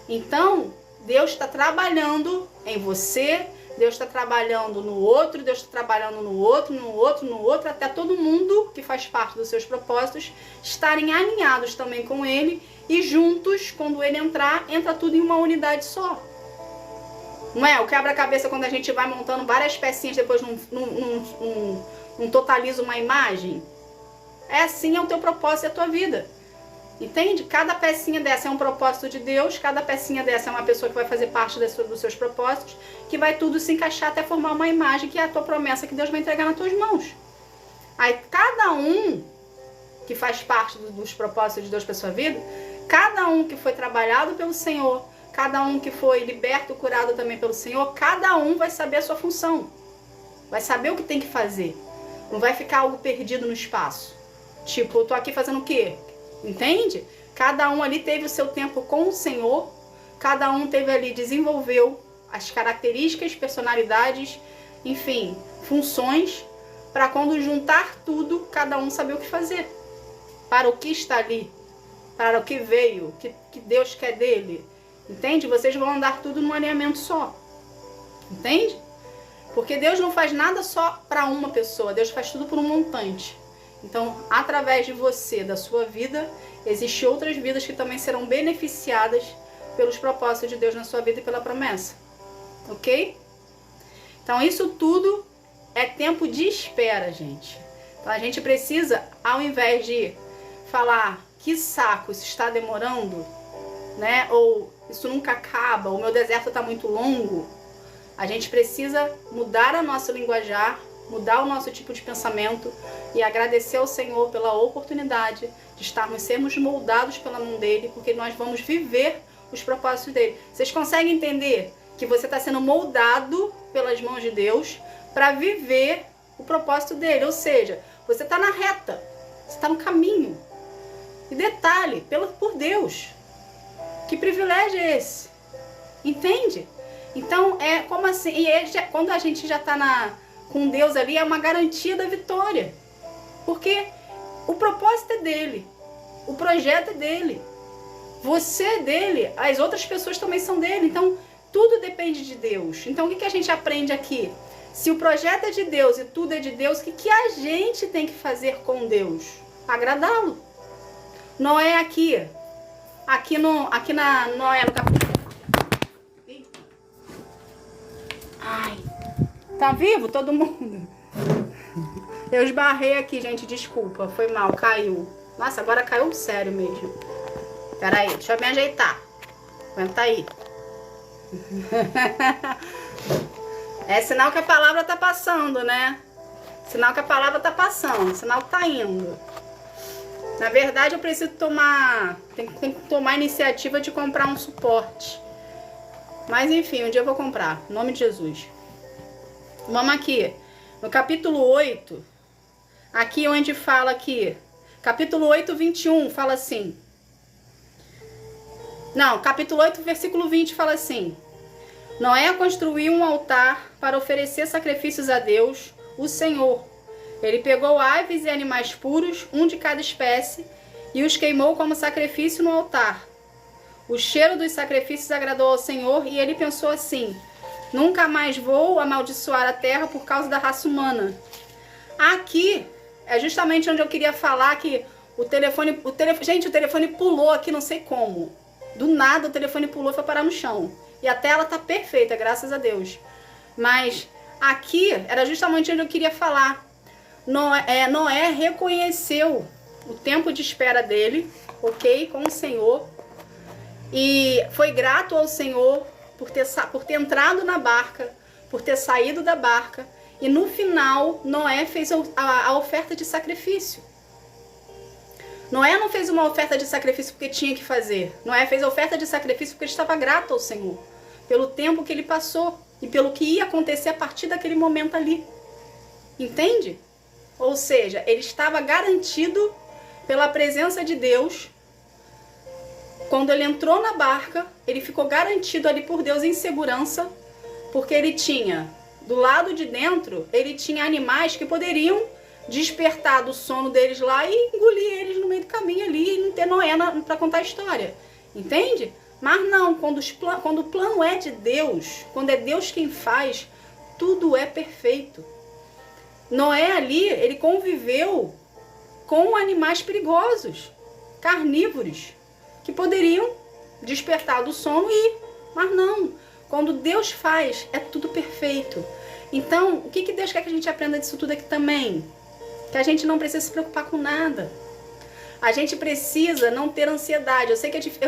Então, Deus está trabalhando em você, Deus está trabalhando no outro, Deus está trabalhando no outro, até todo mundo que faz parte dos seus propósitos estarem alinhados também com Ele e juntos, quando Ele entrar, entra tudo em uma unidade só. Não é? O quebra-cabeça, quando a gente vai montando várias pecinhas, depois não totaliza uma imagem. É assim, é o teu propósito e a tua vida. Entende? Cada pecinha dessa é um propósito de Deus, cada pecinha dessa é uma pessoa que vai fazer parte dos seus propósitos, que vai tudo se encaixar até formar uma imagem, que é a tua promessa que Deus vai entregar nas tuas mãos. Aí cada um que faz parte dos propósitos de Deus para sua vida, cada um que foi trabalhado pelo Senhor, cada um que foi liberto, curado também pelo Senhor, cada um vai saber a sua função, vai saber o que tem que fazer, não vai ficar algo perdido no espaço. Tipo, eu tô aqui fazendo o quê? Entende? Cada um ali teve o seu tempo com o Senhor, cada um teve ali, desenvolveu as características, personalidades, enfim, funções, para quando juntar tudo, cada um saber o que fazer, para o que está ali, para o que veio, que Deus quer dele. Entende? Vocês vão andar tudo num alinhamento só. Entende? Porque Deus não faz nada só para uma pessoa, Deus faz tudo por um montante. Então, através de você, da sua vida, existem outras vidas que também serão beneficiadas pelos propósitos de Deus na sua vida e pela promessa. Ok? Então, isso tudo é tempo de espera, gente. Então, a gente precisa, ao invés de falar que saco, isso está demorando, né? Ou isso nunca acaba, o meu deserto está muito longo, a gente precisa mudar a nossa linguajar mudar o nosso tipo de pensamento e agradecer ao Senhor pela oportunidade de sermos moldados pela mão dele, porque nós vamos viver os propósitos dele. Vocês conseguem entender que você está sendo moldado pelas mãos de Deus para viver o propósito dele? Ou seja, você está na reta, você está no caminho. E detalhe, por Deus. Que privilégio é esse? Entende? Então, é como assim? E quando a gente já está com Deus ali, é uma garantia da vitória. Porque o propósito é dele. O projeto é dele. Você é dele. As outras pessoas também são dele. Então, tudo depende de Deus. Então, o que a gente aprende aqui? Se o projeto é de Deus e tudo é de Deus, o que a gente tem que fazer com Deus? Agradá-lo. Noé aqui na Noé, no capítulo... Ai, tá vivo todo mundo? Eu esbarrei aqui, gente, desculpa, foi mal, caiu. Nossa, agora caiu sério mesmo. Pera aí, deixa eu me ajeitar. Aguenta aí. É sinal que a palavra tá passando, né? Sinal que a palavra tá passando, sinal que tá indo. Na verdade, eu preciso tem que tomar a iniciativa de comprar um suporte. Mas enfim, um dia eu vou comprar, em nome de Jesus. Vamos aqui, no capítulo 8, aqui onde fala aqui, capítulo 8, 21, fala assim. Não, capítulo 8, versículo 20 fala assim. Noé construiu um altar para oferecer sacrifícios a Deus, o Senhor. Ele pegou aves e animais puros, um de cada espécie, e os queimou como sacrifício no altar. O cheiro dos sacrifícios agradou ao Senhor e ele pensou assim: nunca mais vou amaldiçoar a terra por causa da raça humana. Aqui é justamente onde eu queria falar que o telefone, gente, o telefone pulou aqui, não sei como. Do nada o telefone pulou e foi parar no chão. E a tela tá perfeita, graças a Deus. Mas aqui era justamente onde eu queria falar. Noé reconheceu o tempo de espera dele, ok, com o Senhor. E foi grato ao Senhor por ter entrado na barca, por ter saído da barca. E no final, Noé fez a oferta de sacrifício. Noé não fez uma oferta de sacrifício porque tinha que fazer. Noé fez a oferta de sacrifício porque ele estava grato ao Senhor. Pelo tempo que ele passou e pelo que ia acontecer a partir daquele momento ali. Entende? Ou seja, ele estava garantido pela presença de Deus. Quando ele entrou na barca, ele ficou garantido ali por Deus em segurança, porque ele tinha, do lado de dentro, ele tinha animais que poderiam despertar do sono deles lá e engolir eles no meio do caminho ali e não ter Noé para contar a história. Entende? Mas não, quando o plano é de Deus, quando é Deus quem faz, tudo é perfeito. Noé ali, ele conviveu com animais perigosos, carnívoros, que poderiam despertar do sono e ir. Mas não, quando Deus faz, é tudo perfeito. Então, o que Deus quer que a gente aprenda disso tudo aqui também? Que a gente não precisa se preocupar com nada. A gente precisa não ter ansiedade. Eu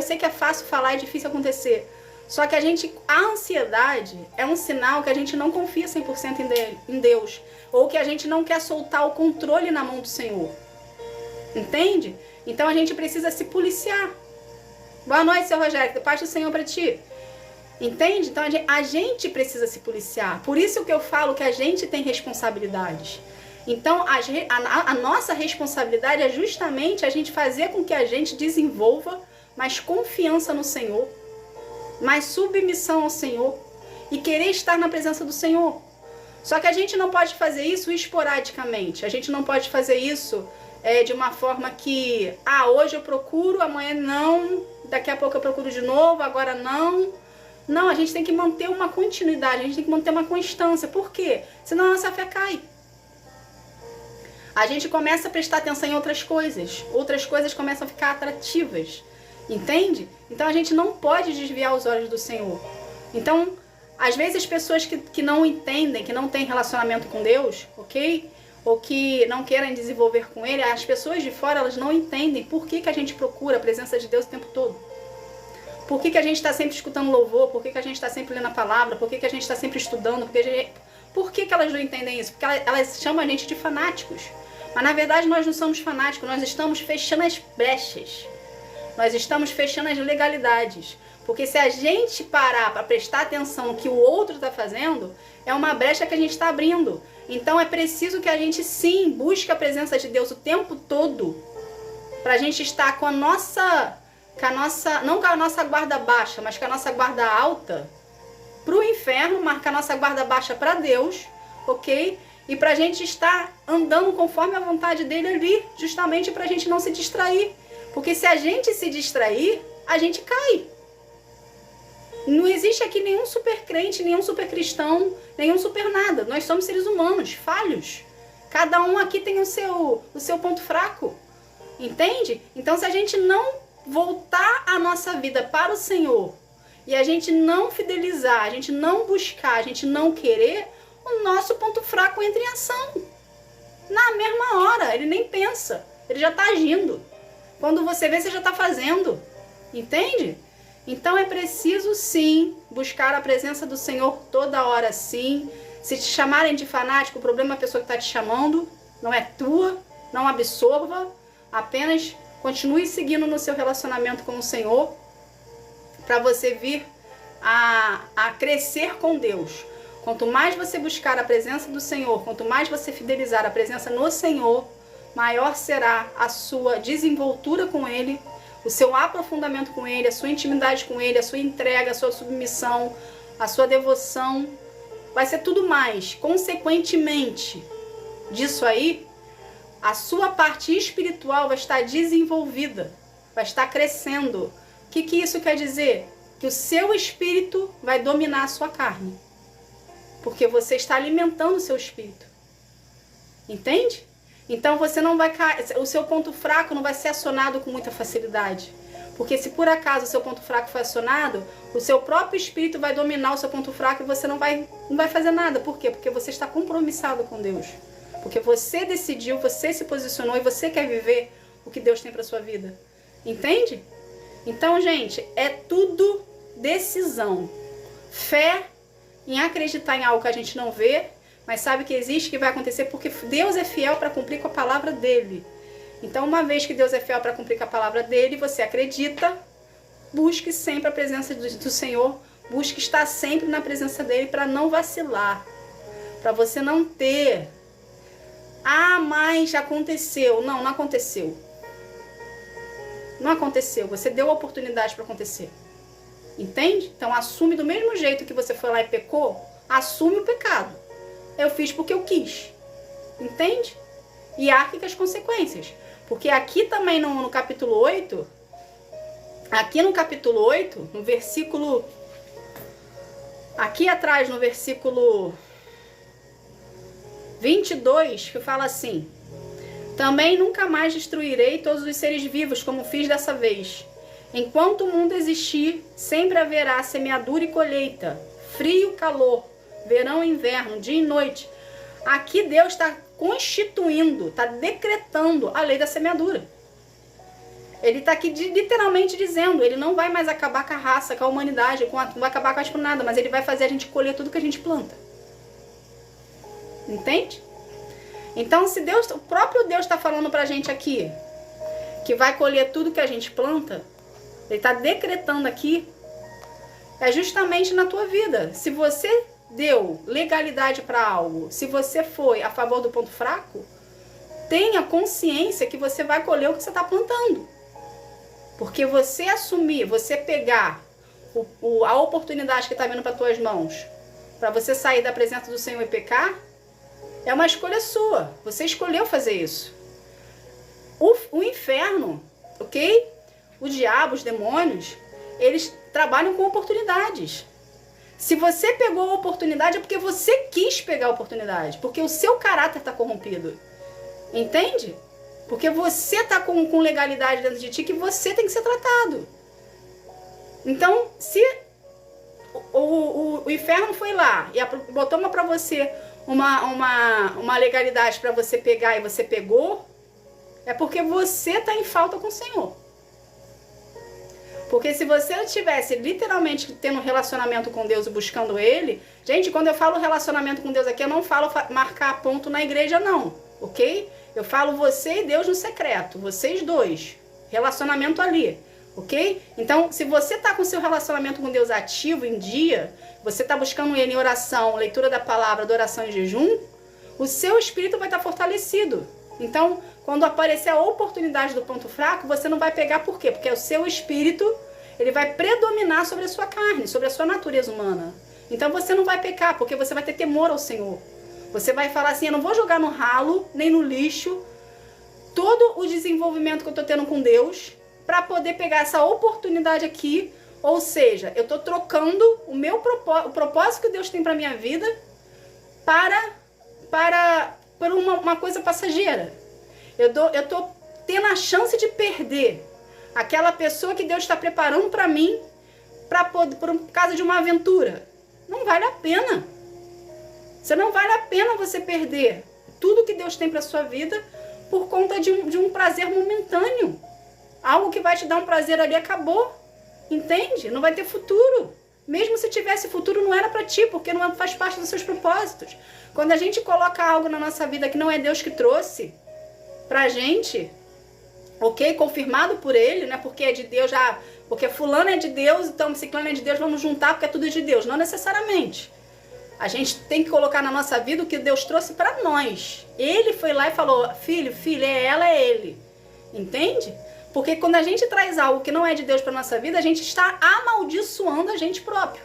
sei que é fácil falar e difícil acontecer. Só que a ansiedade é um sinal que a gente não confia 100% em Deus. Ou que a gente não quer soltar o controle na mão do Senhor. Entende? Então a gente precisa se policiar. Boa noite, seu Rogério. Paz do Senhor para ti. Entende? Então a gente precisa se policiar. Por isso que eu falo que a gente tem responsabilidades. Então a nossa responsabilidade é justamente a gente fazer com que a gente desenvolva mais confiança no Senhor, mais submissão ao Senhor e querer estar na presença do Senhor. Só que a gente não pode fazer isso esporadicamente. A gente não pode fazer isso de uma forma que, hoje eu procuro, amanhã não, daqui a pouco eu procuro de novo, agora não. Não, a gente tem que manter uma continuidade, a gente tem que manter uma constância. Por quê? Senão a nossa fé cai. A gente começa a prestar atenção em outras coisas começam a ficar atrativas. Entende? Então a gente não pode desviar os olhos do Senhor. Então, às vezes as pessoas que não entendem, que não têm relacionamento com Deus, ok? Ou que não querem desenvolver com Ele, as pessoas de fora, elas não entendem por que a gente procura a presença de Deus o tempo todo. Por que a gente está sempre escutando louvor, por que a gente está sempre lendo a palavra, por que a gente está sempre estudando, Por que elas não entendem isso? Porque elas chamam a gente de fanáticos. Mas na verdade nós não somos fanáticos, nós estamos fechando as brechas. Nós estamos fechando as legalidades. Porque se a gente parar para prestar atenção no que o outro está fazendo, é uma brecha que a gente está abrindo. Então é preciso que a gente sim busque a presença de Deus o tempo todo, para a gente estar com a nossa, não com a nossa guarda baixa, mas com a nossa guarda alta para o inferno, marcar a nossa guarda baixa para Deus, ok? E para a gente estar andando conforme a vontade dele ali, justamente para a gente não se distrair. Porque se a gente se distrair, a gente cai. Não existe aqui nenhum super crente, nenhum super cristão, nenhum super nada. Nós somos seres humanos, falhos. Cada um aqui tem o seu ponto fraco. Entende? Então se a gente não voltar a nossa vida para o Senhor e a gente não fidelizar, a gente não buscar, a gente não querer, o nosso ponto fraco entra em ação. Na mesma hora, ele nem pensa, ele já está agindo. Quando você vê, você já está fazendo. Entende? Então é preciso sim buscar a presença do Senhor toda hora sim. Se te chamarem de fanático, o problema é a pessoa que está te chamando, não é tua, não absorva, apenas continue seguindo no seu relacionamento com o Senhor para você vir a crescer com Deus. Quanto mais você buscar a presença do Senhor, quanto mais você fidelizar a presença no Senhor, maior será a sua desenvoltura com Ele, o seu aprofundamento com Ele, a sua intimidade com Ele, a sua entrega, a sua submissão, a sua devoção. Vai ser tudo mais. Consequentemente disso aí, a sua parte espiritual vai estar desenvolvida, vai estar crescendo. O que isso quer dizer? Que o seu espírito vai dominar a sua carne. Porque você está alimentando o seu espírito. Entende? Então você não vai cair, o seu ponto fraco não vai ser acionado com muita facilidade. Porque se por acaso o seu ponto fraco for acionado, o seu próprio espírito vai dominar o seu ponto fraco e você não vai fazer nada. Por quê? Porque você está compromissado com Deus. Porque você decidiu, você se posicionou e você quer viver o que Deus tem para sua vida. Entende? Então, gente, é tudo decisão. Fé em acreditar em algo que a gente não vê, mas sabe que existe, que vai acontecer, porque Deus é fiel para cumprir com a palavra dele. Então, uma vez que Deus é fiel para cumprir com a palavra dele, você acredita, busque sempre a presença do Senhor, busque estar sempre na presença dele para não vacilar, para você não ter, mas aconteceu. Não, não aconteceu. Não aconteceu, você deu a oportunidade para acontecer. Entende? Então assume do mesmo jeito que você foi lá e pecou, assume o pecado. Eu fiz porque eu quis. Entende? E arque com as consequências. Porque aqui também no capítulo 8, no versículo, aqui atrás no versículo 22, que fala assim: também nunca mais destruirei todos os seres vivos como fiz dessa vez. Enquanto o mundo existir, sempre haverá semeadura e colheita, frio e calor, verão e inverno, dia e noite. Aqui Deus está constituindo, está decretando a lei da semeadura. Ele está aqui literalmente dizendo, ele não vai mais acabar com a raça, com a humanidade, não vai acabar com nada, mas ele vai fazer a gente colher tudo que a gente planta. Entende? Então, se Deus, o próprio Deus está falando pra gente aqui que vai colher tudo que a gente planta, ele está decretando aqui, é justamente na tua vida. Se você deu legalidade para algo, se você foi a favor do ponto fraco, tenha consciência que você vai colher o que você está plantando. Porque você assumir, você pegar a oportunidade que está vindo para tuas mãos, para você sair da presença do Senhor e pecar, é uma escolha sua. Você escolheu fazer isso. O inferno, ok? O diabo, os demônios, eles trabalham com oportunidades. Se você pegou a oportunidade, é porque você quis pegar a oportunidade. Porque o seu caráter está corrompido. Entende? Porque você está com legalidade dentro de ti que você tem que ser tratado. Então, se o inferno foi lá e botou para você uma legalidade para você pegar e você pegou, é porque você está em falta com o Senhor. Porque se você estivesse literalmente tendo um relacionamento com Deus e buscando Ele... Gente, quando eu falo relacionamento com Deus aqui, eu não falo marcar ponto na igreja, não. Ok? Eu falo você e Deus no secreto. Vocês dois. Relacionamento ali. Ok? Então, se você está com seu relacionamento com Deus ativo em dia, você está buscando Ele em oração, leitura da palavra, adoração e jejum, o seu espírito vai estar fortalecido. Então, quando aparecer a oportunidade do ponto fraco, você não vai pegar. Por quê? Porque o seu espírito, ele vai predominar sobre a sua carne, sobre a sua natureza humana. Então você não vai pecar, porque você vai ter temor ao Senhor. Você vai falar assim, eu não vou jogar no ralo, nem no lixo, todo o desenvolvimento que eu estou tendo com Deus, para poder pegar essa oportunidade aqui. Ou seja, eu estou trocando o propósito que Deus tem para minha vida por uma coisa passageira. Eu estou tendo a chance de perder aquela pessoa que Deus está preparando para mim, por causa de uma aventura. Não vale a pena. Não vale a pena você perder tudo que Deus tem para sua vida por conta de um prazer momentâneo. Algo que vai te dar um prazer ali acabou. Entende? Não vai ter futuro. Mesmo se tivesse futuro, não era para ti, porque não faz parte dos seus propósitos. Quando a gente coloca algo na nossa vida que não é Deus que trouxe pra gente, ok? Confirmado por Ele, né? Porque é de Deus, porque fulano é de Deus, então ciclano é de Deus, vamos juntar porque é tudo de Deus. Não necessariamente. A gente tem que colocar na nossa vida o que Deus trouxe para nós. Ele foi lá e falou, filho, filha, é ela, é ele. Entende? Porque quando a gente traz algo que não é de Deus para nossa vida, a gente está amaldiçoando a gente próprio.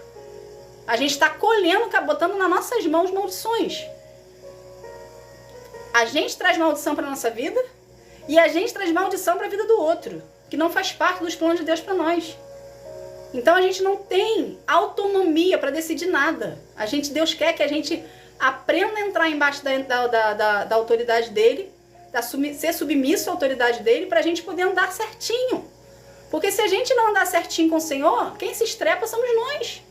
A gente está colhendo, botando nas nossas mãos maldições. A gente traz maldição para nossa vida e a gente traz maldição para a vida do outro, que não faz parte dos planos de Deus para nós. Então a gente não tem autonomia para decidir nada. Deus quer que a gente aprenda a entrar embaixo da autoridade dele, ser submisso à autoridade dele, para a gente poder andar certinho. Porque se a gente não andar certinho com o Senhor, quem se estrepa somos nós.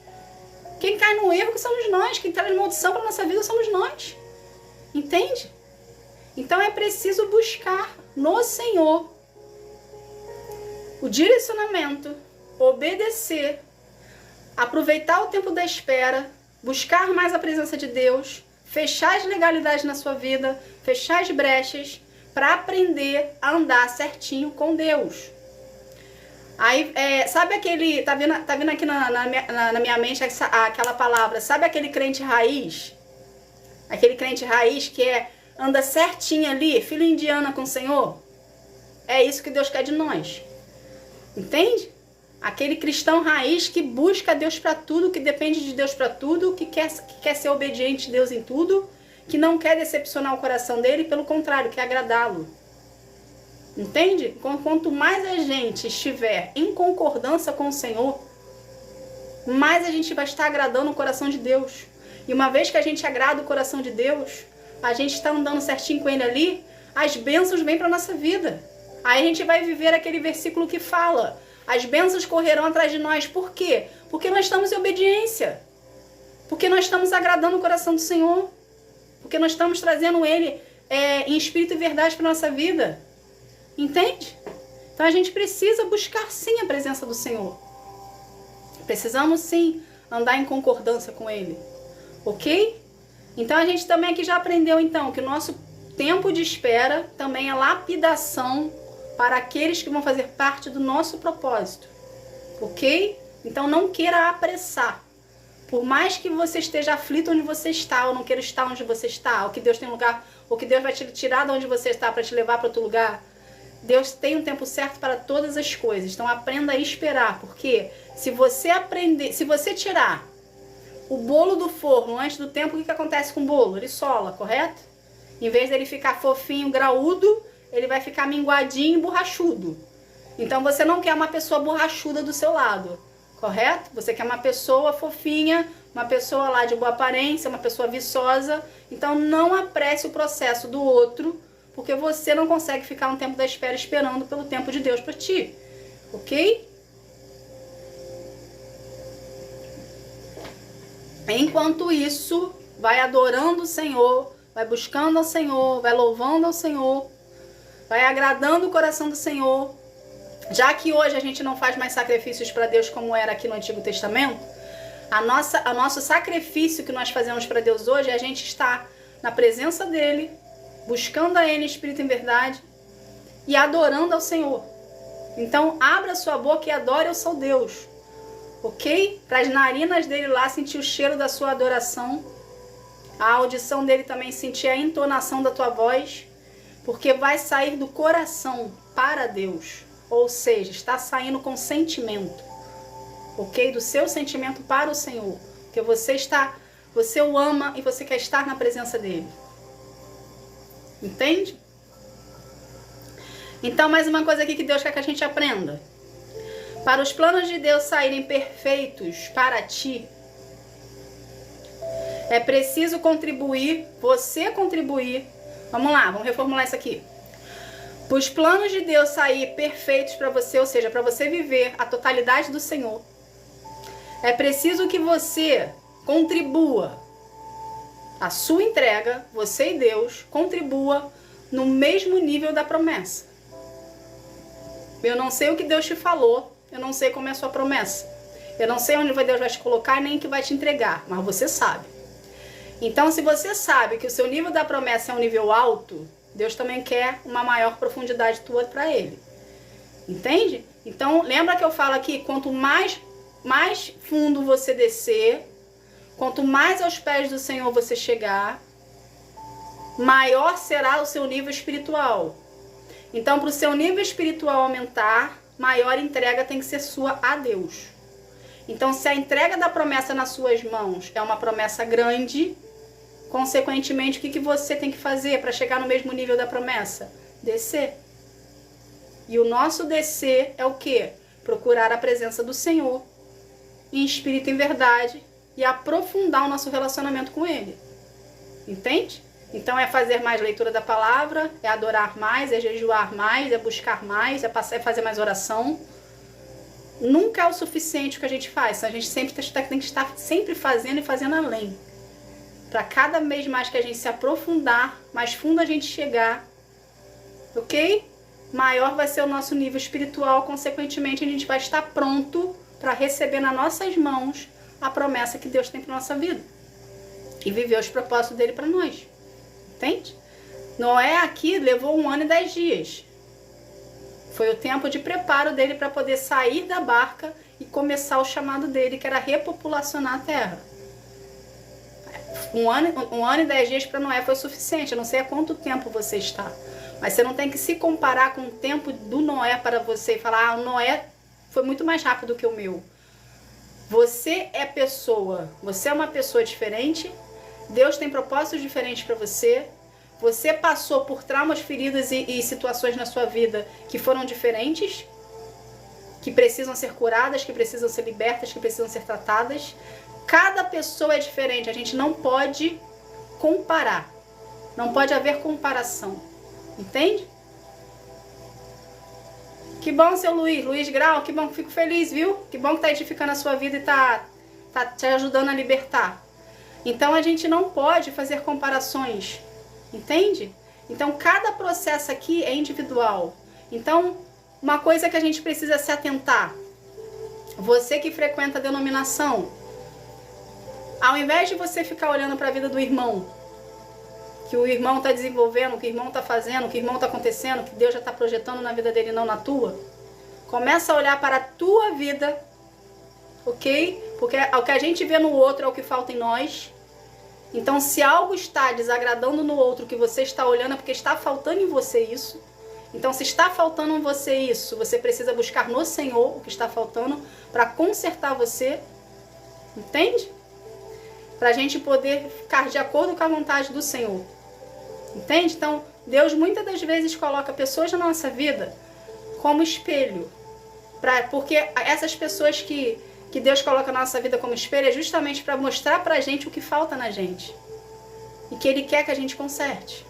Quem cai no erro somos nós. Quem traz maldição para nossa vida somos nós. Entende? Então é preciso buscar no Senhor o direcionamento, obedecer, aproveitar o tempo da espera, buscar mais a presença de Deus, fechar as legalidades na sua vida, fechar as brechas, para aprender a andar certinho com Deus. Aí, sabe aquele, tá vindo aqui na minha mente aquela palavra, sabe aquele crente raiz? Aquele crente raiz que anda certinho ali, filho indiana com o Senhor? É isso que Deus quer de nós. Entende? Aquele cristão raiz que busca Deus para tudo, que depende de Deus para tudo, que quer ser obediente a Deus em tudo, que não quer decepcionar o coração dele, pelo contrário, quer agradá-lo. Entende? Quanto mais a gente estiver em concordância com o Senhor, mais a gente vai estar agradando o coração de Deus. E uma vez que a gente agrada o coração de Deus, a gente está andando certinho com Ele ali, as bênçãos vêm para a nossa vida. Aí a gente vai viver aquele versículo que fala, as bênçãos correrão atrás de nós. Por quê? Porque nós estamos em obediência. Porque nós estamos agradando o coração do Senhor. Porque nós estamos trazendo Ele em espírito e verdade para a nossa vida. Entende? Então a gente precisa buscar sim a presença do Senhor. Precisamos sim andar em concordância com Ele. Ok? Então a gente também aqui já aprendeu então que o nosso tempo de espera também é lapidação para aqueles que vão fazer parte do nosso propósito. Ok? Então não queira apressar. Por mais que você esteja aflito onde você está, ou não queira estar onde você está, ou que Deus tem lugar, ou que Deus vai te tirar de onde você está para te levar para outro lugar, Deus tem um tempo certo para todas as coisas. Então aprenda a esperar, porque se você tirar o bolo do forno antes do tempo, o que acontece com o bolo? Ele sola, correto? Em vez dele ficar fofinho, graúdo, ele vai ficar minguadinho e borrachudo. Então você não quer uma pessoa borrachuda do seu lado, correto? Você quer uma pessoa fofinha, uma pessoa lá de boa aparência, uma pessoa viçosa. Então não apresse o processo do outro, porque você não consegue ficar um tempo da espera esperando pelo tempo de Deus para ti. Ok? Enquanto isso, vai adorando o Senhor, vai buscando ao Senhor, vai louvando ao Senhor, vai agradando o coração do Senhor. Já que hoje a gente não faz mais sacrifícios para Deus como era aqui no Antigo Testamento, o nosso sacrifício que nós fazemos para Deus hoje é a gente estar na presença dele, buscando a Ele em espírito e em verdade e adorando ao Senhor. Então, abra sua boca e adore ao seu Deus, ok? Para as narinas dele lá sentir o cheiro da sua adoração, a audição dele também sentir a entonação da tua voz, porque vai sair do coração para Deus, ou seja, está saindo com sentimento, ok? Do seu sentimento para o Senhor, porque você o ama e você quer estar na presença dele. Entende? Então, mais uma coisa aqui que Deus quer que a gente aprenda. Para os planos de Deus saírem perfeitos para ti, é preciso contribuir, você contribuir. Vamos lá, vamos reformular isso aqui. Para os planos de Deus saírem perfeitos para você, ou seja, para você viver a totalidade do Senhor, é preciso que você contribua. A sua entrega, você e Deus, contribua no mesmo nível da promessa. Eu não sei o que Deus te falou, eu não sei como é a sua promessa. Eu não sei onde Deus vai te colocar nem o que vai te entregar, mas você sabe. Então, se você sabe que o seu nível da promessa é um nível alto, Deus também quer uma maior profundidade tua para Ele. Entende? Então, lembra que eu falo aqui, quanto mais fundo você descer, quanto mais aos pés do Senhor você chegar, maior será o seu nível espiritual. Então, para o seu nível espiritual aumentar, maior entrega tem que ser sua a Deus. Então, se a entrega da promessa nas suas mãos é uma promessa grande, consequentemente, o que você tem que fazer para chegar no mesmo nível da promessa? Descer. E o nosso descer é o quê? Procurar a presença do Senhor, em espírito e em verdade, e aprofundar o nosso relacionamento com Ele. Entende? Então é fazer mais leitura da palavra, é adorar mais, é jejuar mais, é buscar mais, é fazer mais oração. Nunca é o suficiente o que a gente faz, a gente sempre tem que estar sempre fazendo e fazendo além. Para cada vez mais que a gente se aprofundar, mais fundo a gente chegar, ok? Maior vai ser o nosso nível espiritual, consequentemente a gente vai estar pronto para receber nas nossas mãos a promessa que Deus tem para nossa vida e viver os propósitos dele para nós. Entende? Noé aqui levou 1 ano e 10 dias. Foi o tempo de preparo dele para poder sair da barca e começar o chamado dele, que era repopulacionar a terra. 1 ano e 10 dias para Noé foi suficiente. Eu não sei há quanto tempo você está, mas você não tem que se comparar com o tempo do Noé para você e falar, o Noé foi muito mais rápido que o meu. Você é pessoa, você é uma pessoa diferente. Deus tem propósitos diferentes para você. Você passou por traumas, feridas e situações na sua vida que foram diferentes, que precisam ser curadas, que precisam ser libertas, que precisam ser tratadas. Cada pessoa é diferente. A gente não pode comparar. Não pode haver comparação. Entende? Que bom, seu Luiz Grau, que bom, que fico feliz, viu? Que bom que tá edificando a sua vida e tá te ajudando a libertar. Então a gente não pode fazer comparações, entende? Então cada processo aqui é individual. Então uma coisa que a gente precisa se atentar, você que frequenta a denominação, ao invés de você ficar olhando para a vida do irmão, que o irmão está desenvolvendo, o que o irmão está fazendo, o que o irmão está acontecendo, que Deus já está projetando na vida dele e não na tua, começa a olhar para a tua vida, ok? Porque o que a gente vê no outro é o que falta em nós. Então, se algo está desagradando no outro que você está olhando, é porque está faltando em você isso. Então, se está faltando em você isso, você precisa buscar no Senhor o que está faltando para consertar você. Entende? Para a gente poder ficar de acordo com a vontade do Senhor. Entende? Então, Deus muitas das vezes coloca pessoas na nossa vida como espelho. Porque essas pessoas que Deus coloca na nossa vida como espelho é justamente para mostrar pra gente o que falta na gente. E que Ele quer que a gente conserte.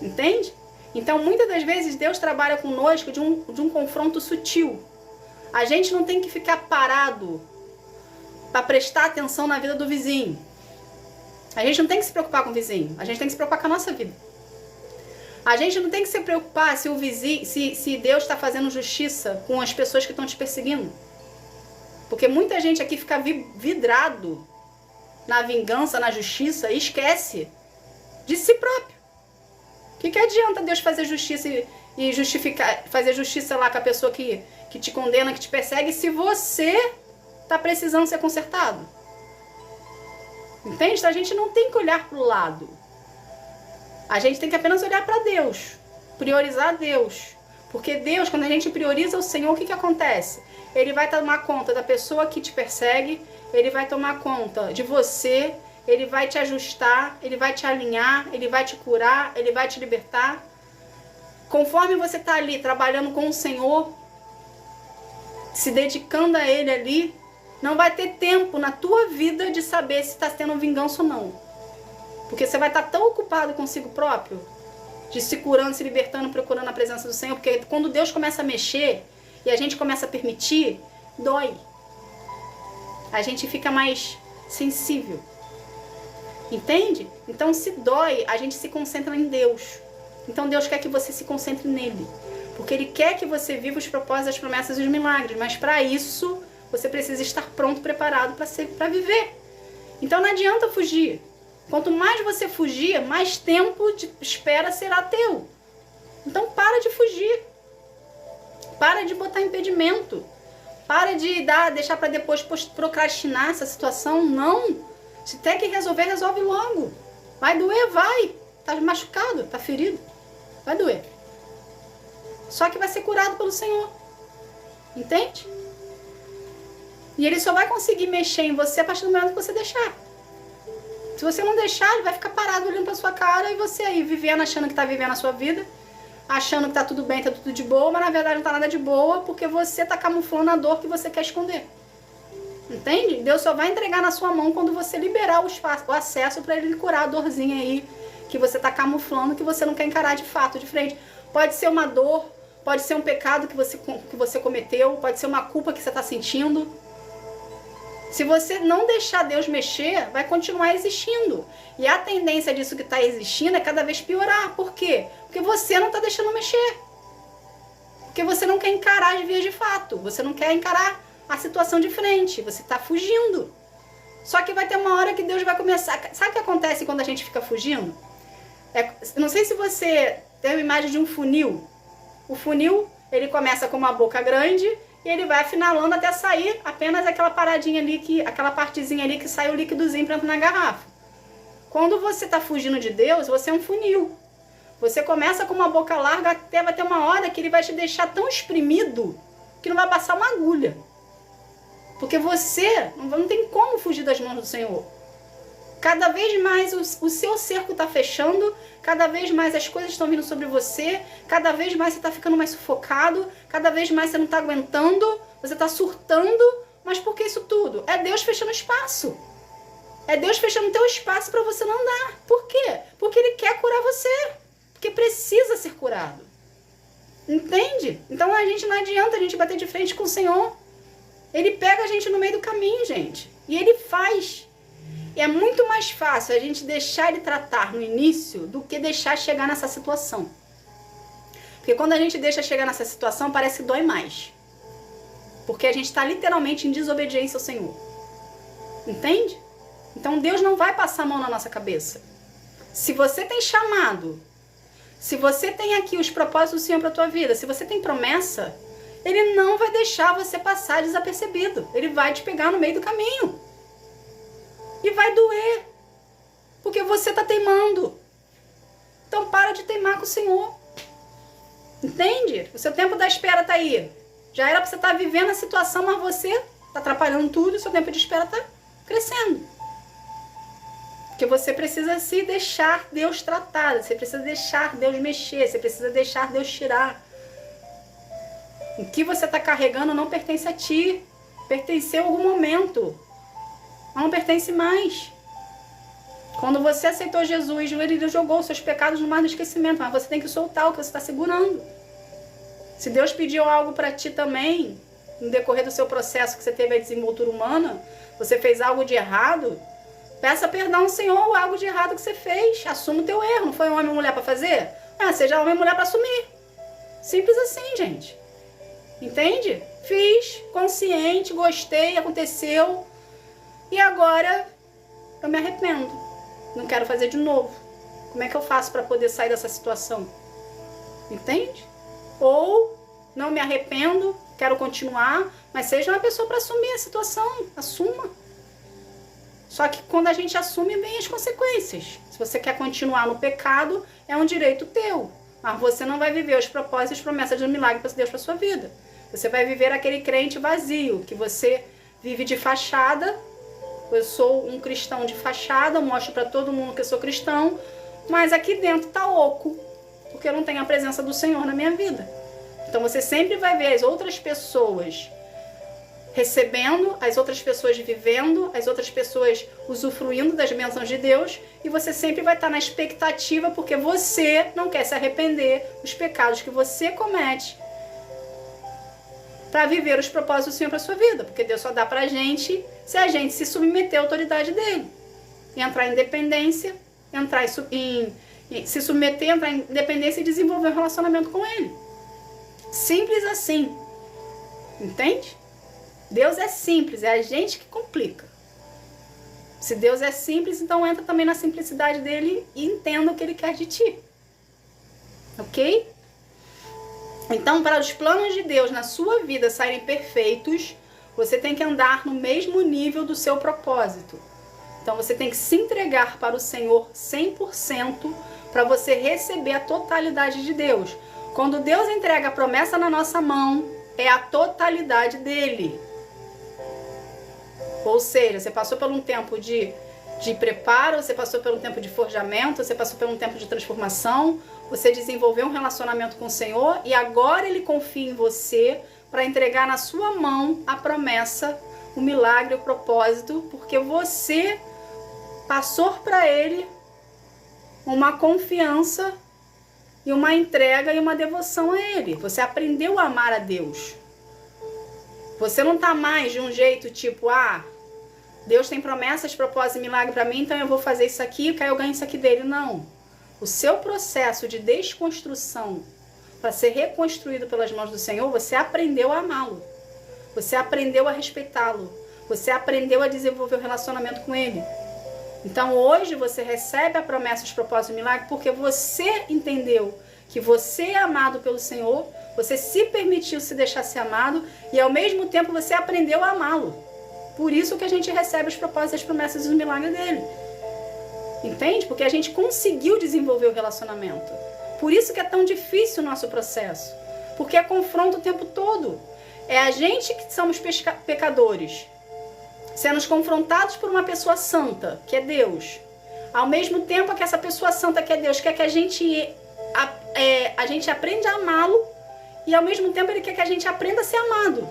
Entende? Então, muitas das vezes, Deus trabalha conosco de um confronto sutil. A gente não tem que ficar parado para prestar atenção na vida do vizinho. A gente não tem que se preocupar com o vizinho. A gente tem que se preocupar com a nossa vida. A gente não tem que se preocupar se o vizinho, se Deus está fazendo justiça com as pessoas que estão te perseguindo. Porque muita gente aqui fica vidrado na vingança, na justiça, e esquece de si próprio. O que adianta Deus fazer justiça e justificar, fazer justiça lá com a pessoa que te condena, que te persegue, se você está precisando ser consertado? Entende? Então a gente não tem que olhar para o lado. A gente tem que apenas olhar para Deus, priorizar Deus. Porque Deus, quando a gente prioriza o Senhor, o que acontece? Ele vai tomar conta da pessoa que te persegue, Ele vai tomar conta de você, Ele vai te ajustar, Ele vai te alinhar, Ele vai te curar, Ele vai te libertar. Conforme você está ali trabalhando com o Senhor, se dedicando a Ele ali, não vai ter tempo na tua vida de saber se está tendo vingança ou não. Porque você vai estar tão ocupado consigo próprio, de se curando, se libertando, procurando a presença do Senhor, porque quando Deus começa a mexer e a gente começa a permitir, dói. A gente fica mais sensível. Entende? Então, se dói, a gente se concentra em Deus. Então, Deus quer que você se concentre nele. Porque Ele quer que você viva os propósitos, as promessas e os milagres. Mas para isso, você precisa estar pronto, preparado para viver. Então, não adianta fugir. Quanto mais você fugir, mais tempo de espera será teu. Então para de fugir. Para de botar impedimento. Para de deixar para depois procrastinar essa situação. Não. Se tem que resolver, resolve logo. Vai doer, vai. Tá machucado, tá ferido. Vai doer. Só que vai ser curado pelo Senhor. Entende? E Ele só vai conseguir mexer em você a partir do momento que você deixar. Se você não deixar, Ele vai ficar parado olhando pra sua cara e você aí vivendo, achando que tá vivendo a sua vida, achando que tá tudo bem, tá tudo de boa, mas na verdade não tá nada de boa porque você tá camuflando a dor que você quer esconder. Entende? Deus só vai entregar na sua mão quando você liberar o acesso para Ele curar a dorzinha aí que você tá camuflando, que você não quer encarar de fato, de frente. Pode ser uma dor, pode ser um pecado que você cometeu, pode ser uma culpa que você tá sentindo. Se você não deixar Deus mexer, vai continuar existindo. E a tendência disso que está existindo é cada vez piorar. Por quê? Porque você não está deixando mexer. Porque você não quer encarar as vias de fato. Você não quer encarar a situação de frente. Você está fugindo. Só que vai ter uma hora que Deus vai começar... Sabe o que acontece quando a gente fica fugindo? Não sei se você tem uma imagem de um funil. O funil, ele começa com uma boca grande... E ele vai afinalando até sair apenas aquela paradinha ali, aquela partezinha ali que sai o líquidozinho pra entrar na garrafa. Quando você está fugindo de Deus, você é um funil. Você começa com uma boca larga, até vai ter uma hora que Ele vai te deixar tão espremido que não vai passar uma agulha. Porque você não tem como fugir das mãos do Senhor. Cada vez mais o seu cerco está fechando, cada vez mais as coisas estão vindo sobre você, cada vez mais você está ficando mais sufocado, cada vez mais você não está aguentando, você está surtando. Mas por que isso tudo? É Deus fechando espaço. É Deus fechando o teu espaço para você não andar. Por quê? Porque Ele quer curar você. Porque precisa ser curado. Entende? Então a gente não adianta a gente bater de frente com o Senhor. Ele pega a gente no meio do caminho, gente. E Ele faz. E é muito mais fácil a gente deixar Ele tratar no início do que deixar chegar nessa situação. Porque quando a gente deixa chegar nessa situação, parece que dói mais. Porque a gente está literalmente em desobediência ao Senhor. Entende? Então Deus não vai passar a mão na nossa cabeça. Se você tem chamado, se você tem aqui os propósitos do Senhor para a tua vida, se você tem promessa, Ele não vai deixar você passar desapercebido. Ele vai te pegar no meio do caminho. E vai doer. Porque você está teimando. Então para de teimar com o Senhor. Entende? O seu tempo da espera está aí. Já era para você estar vivendo a situação, mas você está atrapalhando tudo e o seu tempo de espera está crescendo. Porque você precisa se deixar Deus tratar. Você precisa deixar Deus mexer. Você precisa deixar Deus tirar. O que você está carregando não pertence a ti. Pertenceu em algum momento. Não pertence mais. Quando você aceitou Jesus, Ele jogou os seus pecados no mar do esquecimento. Mas você tem que soltar o que você está segurando. Se Deus pediu algo para ti também, no decorrer do seu processo que você teve a desenvoltura humana, você fez algo de errado, Peça perdão ao Senhor, algo de errado que você fez. Assuma o teu erro. Não foi homem ou mulher para fazer? Seja homem ou mulher para assumir. Simples assim, gente. Entende? Fiz, consciente, gostei, aconteceu. E agora eu me arrependo. Não quero fazer de novo. Como é que eu faço para poder sair dessa situação? Entende? Ou não me arrependo, quero continuar, mas seja uma pessoa para assumir a situação. Assuma. Só que quando a gente assume, vem as consequências. Se você quer continuar no pecado, é um direito teu. Mas você não vai viver os propósitos e as promessas de um milagre para Deus para sua vida. Você vai viver aquele crente vazio, que você vive de fachada. Eu sou um cristão de fachada, mostro para todo mundo que eu sou cristão, mas aqui dentro tá oco, porque eu não tenho a presença do Senhor na minha vida. Então você sempre vai ver as outras pessoas recebendo, as outras pessoas vivendo, as outras pessoas usufruindo das bênçãos de Deus, e você sempre vai estar na expectativa porque você não quer se arrepender dos pecados que você comete para viver os propósitos do Senhor para sua vida, porque Deus só dá pra gente se a gente se submeter à autoridade dele, entrar em dependência, se submeter, entrar em dependência e desenvolver um relacionamento com ele. Simples assim. Entende? Deus é simples, é a gente que complica. Se Deus é simples, então entra também na simplicidade dele e entenda o que ele quer de ti. Ok? Então, para os planos de Deus na sua vida saírem perfeitos, você tem que andar no mesmo nível do seu propósito. Então, você tem que se entregar para o Senhor 100% para você receber a totalidade de Deus. Quando Deus entrega a promessa na nossa mão, é a totalidade dele. Ou seja, você passou por um tempo de preparo, você passou por um tempo de forjamento, você passou por um tempo de transformação, você desenvolveu um relacionamento com o Senhor e agora ele confia em você para entregar na sua mão a promessa, o milagre, o propósito, porque você passou para ele uma confiança e uma entrega e uma devoção a ele. Você aprendeu a amar a Deus. Você não tá mais de um jeito tipo, Deus tem promessas, propósito e milagre para mim, então eu vou fazer isso aqui, que aí eu ganho isso aqui dele. Não. O seu processo de desconstrução para ser reconstruído pelas mãos do Senhor, você aprendeu a amá-lo. Você aprendeu a respeitá-lo. Você aprendeu a desenvolver o relacionamento com ele. Então hoje você recebe a promessa, os propósitos e milagre porque você entendeu que você é amado pelo Senhor, você se permitiu se deixar ser amado e ao mesmo tempo você aprendeu a amá-lo. Por isso que a gente recebe os propósitos, as promessas e os milagres dele. Entende? Porque a gente conseguiu desenvolver o relacionamento. Por isso que é tão difícil o nosso processo. Porque é confronto o tempo todo. É a gente que somos pecadores, sendo confrontados por uma pessoa santa, que é Deus. Ao mesmo tempo que essa pessoa santa, que é Deus, quer que a gente aprenda a amá-lo, e ao mesmo tempo ele quer que a gente aprenda a ser amado.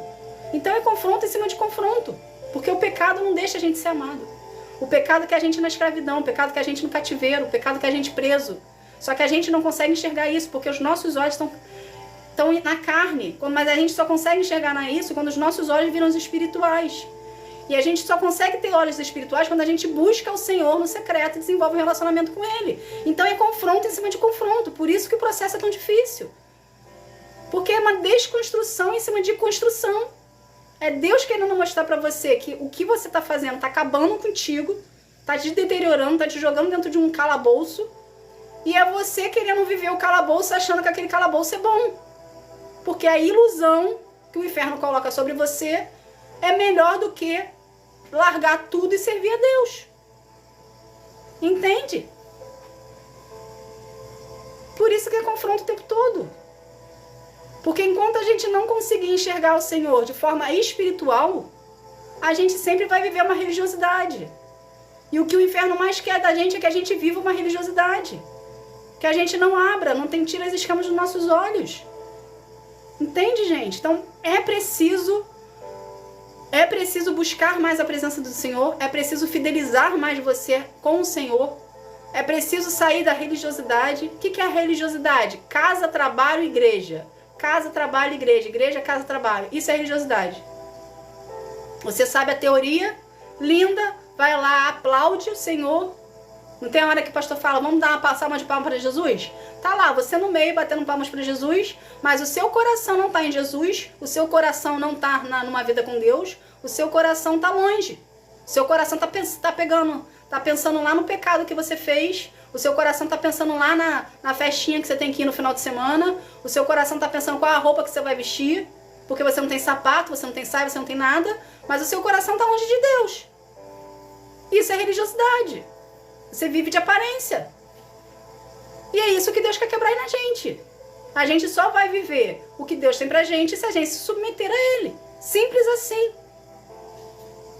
Então é confronto em cima de confronto. Porque o pecado não deixa a gente ser amado. O pecado quer a gente na escravidão, o pecado quer a gente no cativeiro, o pecado quer a gente preso. Só que a gente não consegue enxergar isso, porque os nossos olhos estão na carne. Mas a gente só consegue enxergar isso quando os nossos olhos viram os espirituais. E a gente só consegue ter olhos espirituais quando a gente busca o Senhor no secreto e desenvolve um relacionamento com Ele. Então é confronto em cima de confronto. Por isso que o processo é tão difícil. Porque é uma desconstrução em cima de construção. É Deus querendo mostrar pra você que o que você tá fazendo tá acabando contigo, tá te deteriorando, tá te jogando dentro de um calabouço, e é você querendo viver o calabouço achando que aquele calabouço é bom. Porque a ilusão que o inferno coloca sobre você é melhor do que largar tudo e servir a Deus. Entende? Por isso que é confronto o tempo todo. Porque enquanto a gente não conseguir enxergar o Senhor de forma espiritual, a gente sempre vai viver uma religiosidade. E o que o inferno mais quer da gente é que a gente viva uma religiosidade. Que a gente não abra, não tire as escamas dos nossos olhos. Entende, gente? Então é preciso buscar mais a presença do Senhor, é preciso fidelizar mais você com o Senhor, é preciso sair da religiosidade. O que é a religiosidade? Casa, trabalho, igreja. Casa, trabalho, igreja. Igreja, casa, trabalho. Isso é religiosidade. Você sabe a teoria, linda, vai lá, aplaude o Senhor. Não tem a hora que o pastor fala, vamos dar uma salva de palmas para Jesus? Tá lá, você no meio batendo palmas para Jesus, mas o seu coração não tá em Jesus, o seu coração não tá numa vida com Deus, o seu coração tá longe. O seu coração tá pensando lá no pecado que você fez, o seu coração tá pensando lá na festinha que você tem que ir no final de semana, o seu coração tá pensando qual a roupa que você vai vestir, porque você não tem sapato, você não tem saia, você não tem nada, mas o seu coração tá longe de Deus. Isso é religiosidade. Você vive de aparência. E é isso que Deus quer quebrar aí na gente. A gente só vai viver o que Deus tem pra gente se a gente se submeter a Ele. Simples assim.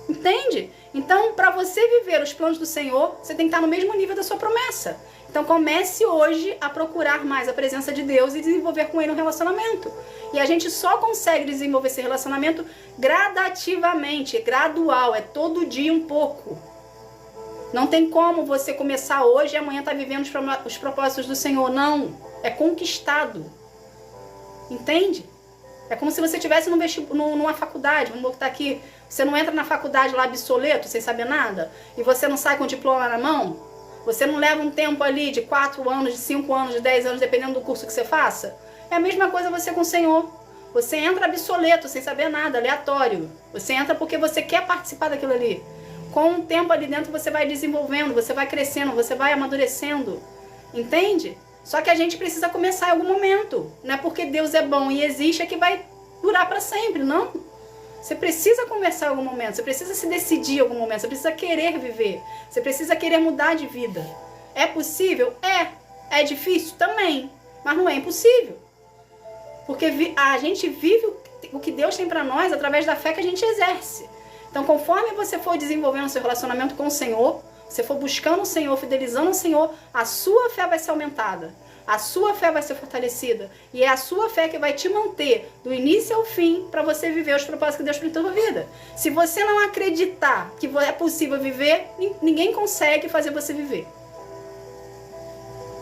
Entende? Então, para você viver os planos do Senhor, você tem que estar no mesmo nível da sua promessa. Então, comece hoje a procurar mais a presença de Deus e desenvolver com Ele um relacionamento. E a gente só consegue desenvolver esse relacionamento gradativamente, gradual, é todo dia um pouco. Não tem como você começar hoje e amanhã estar vivendo os propósitos do Senhor. Não. É conquistado. Entende? É como se você estivesse numa faculdade. Vamos botar aqui. Você não entra na faculdade lá obsoleto, sem saber nada. E você não sai com o diploma na mão. Você não leva um tempo ali de 4 anos, de 5 anos, de 10 anos, dependendo do curso que você faça. É a mesma coisa você com o Senhor. Você entra obsoleto, sem saber nada, aleatório. Você entra porque você quer participar daquilo ali. Com o tempo ali dentro você vai desenvolvendo, você vai crescendo, você vai amadurecendo. Entende? Só que a gente precisa começar em algum momento. Não é porque Deus é bom e existe é que vai durar para sempre, não. Você precisa começar em algum momento, você precisa se decidir em algum momento, você precisa querer viver, você precisa querer mudar de vida. É possível? É. É difícil? Também. Mas não é impossível. Porque a gente vive o que Deus tem para nós através da fé que a gente exerce. Então, conforme você for desenvolvendo o seu relacionamento com o Senhor, você for buscando o Senhor, fidelizando o Senhor, a sua fé vai ser aumentada. A sua fé vai ser fortalecida. E é a sua fé que vai te manter do início ao fim para você viver os propósitos que Deus tem na sua vida. Se você não acreditar que é possível viver, ninguém consegue fazer você viver.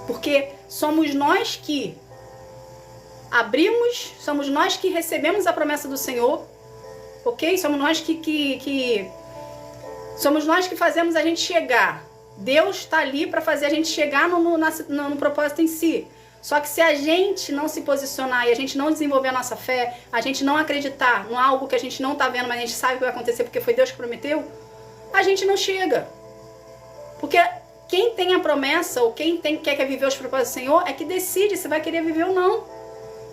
Porque somos nós que abrimos, somos nós que recebemos a promessa do Senhor, ok? Somos nós somos nós que fazemos a gente chegar. Deus está ali para fazer a gente chegar no propósito em si. Só que se a gente não se posicionar e a gente não desenvolver a nossa fé, a gente não acreditar em algo que a gente não está vendo, mas a gente sabe que vai acontecer porque foi Deus que prometeu, a gente não chega. Porque quem tem a promessa ou quem quer viver os propósitos do Senhor é que decide se vai querer viver ou não.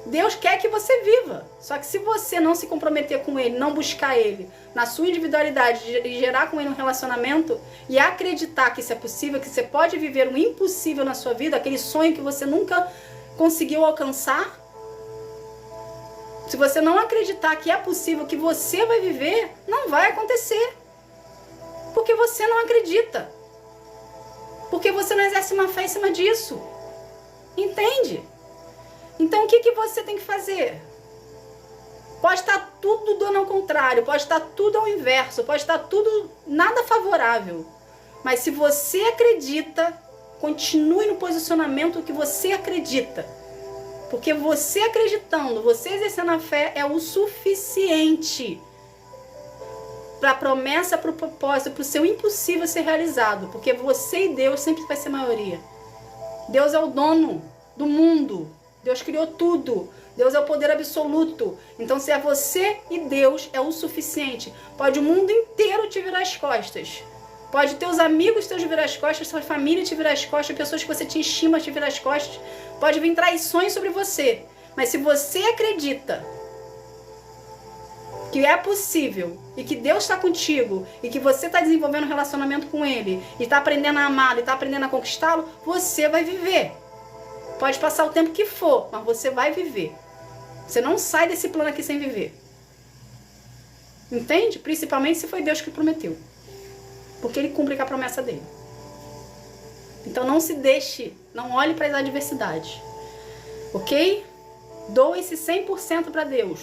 Deus quer que você viva. Só que se você não se comprometer com Ele, não buscar Ele na sua individualidade e gerar com Ele um relacionamento e acreditar que isso é possível, que você pode viver um impossível na sua vida, aquele sonho que você nunca conseguiu alcançar, se você não acreditar que é possível, que você vai viver, não vai acontecer. Porque você não acredita. Porque você não exerce uma fé em cima disso. Entende? Então o que você tem que fazer? Pode estar tudo dando ao contrário, pode estar tudo ao inverso, pode estar tudo nada favorável. Mas se você acredita, continue no posicionamento que você acredita. Porque você acreditando, você exercendo a fé é o suficiente para a promessa, para o propósito, para o seu impossível ser realizado. Porque você e Deus sempre vai ser maioria. Deus é o dono do mundo. Deus criou tudo. Deus é o poder absoluto. Então, se é você e Deus, é o suficiente. Pode o mundo inteiro te virar as costas. Pode teus amigos te virar as costas, sua família te virar as costas, pessoas que você te estima te virar as costas. Pode vir traições sobre você. Mas se você acredita que é possível e que Deus está contigo e que você está desenvolvendo um relacionamento com Ele e está aprendendo a amá-lo e está aprendendo a conquistá-lo, você vai viver. Pode passar o tempo que for, mas você vai viver. Você não sai desse plano aqui sem viver. Entende? Principalmente se foi Deus que prometeu. Porque Ele cumpre com a promessa dele. Então não se deixe, não olhe para as adversidades. Ok? Doe-se 100% para Deus.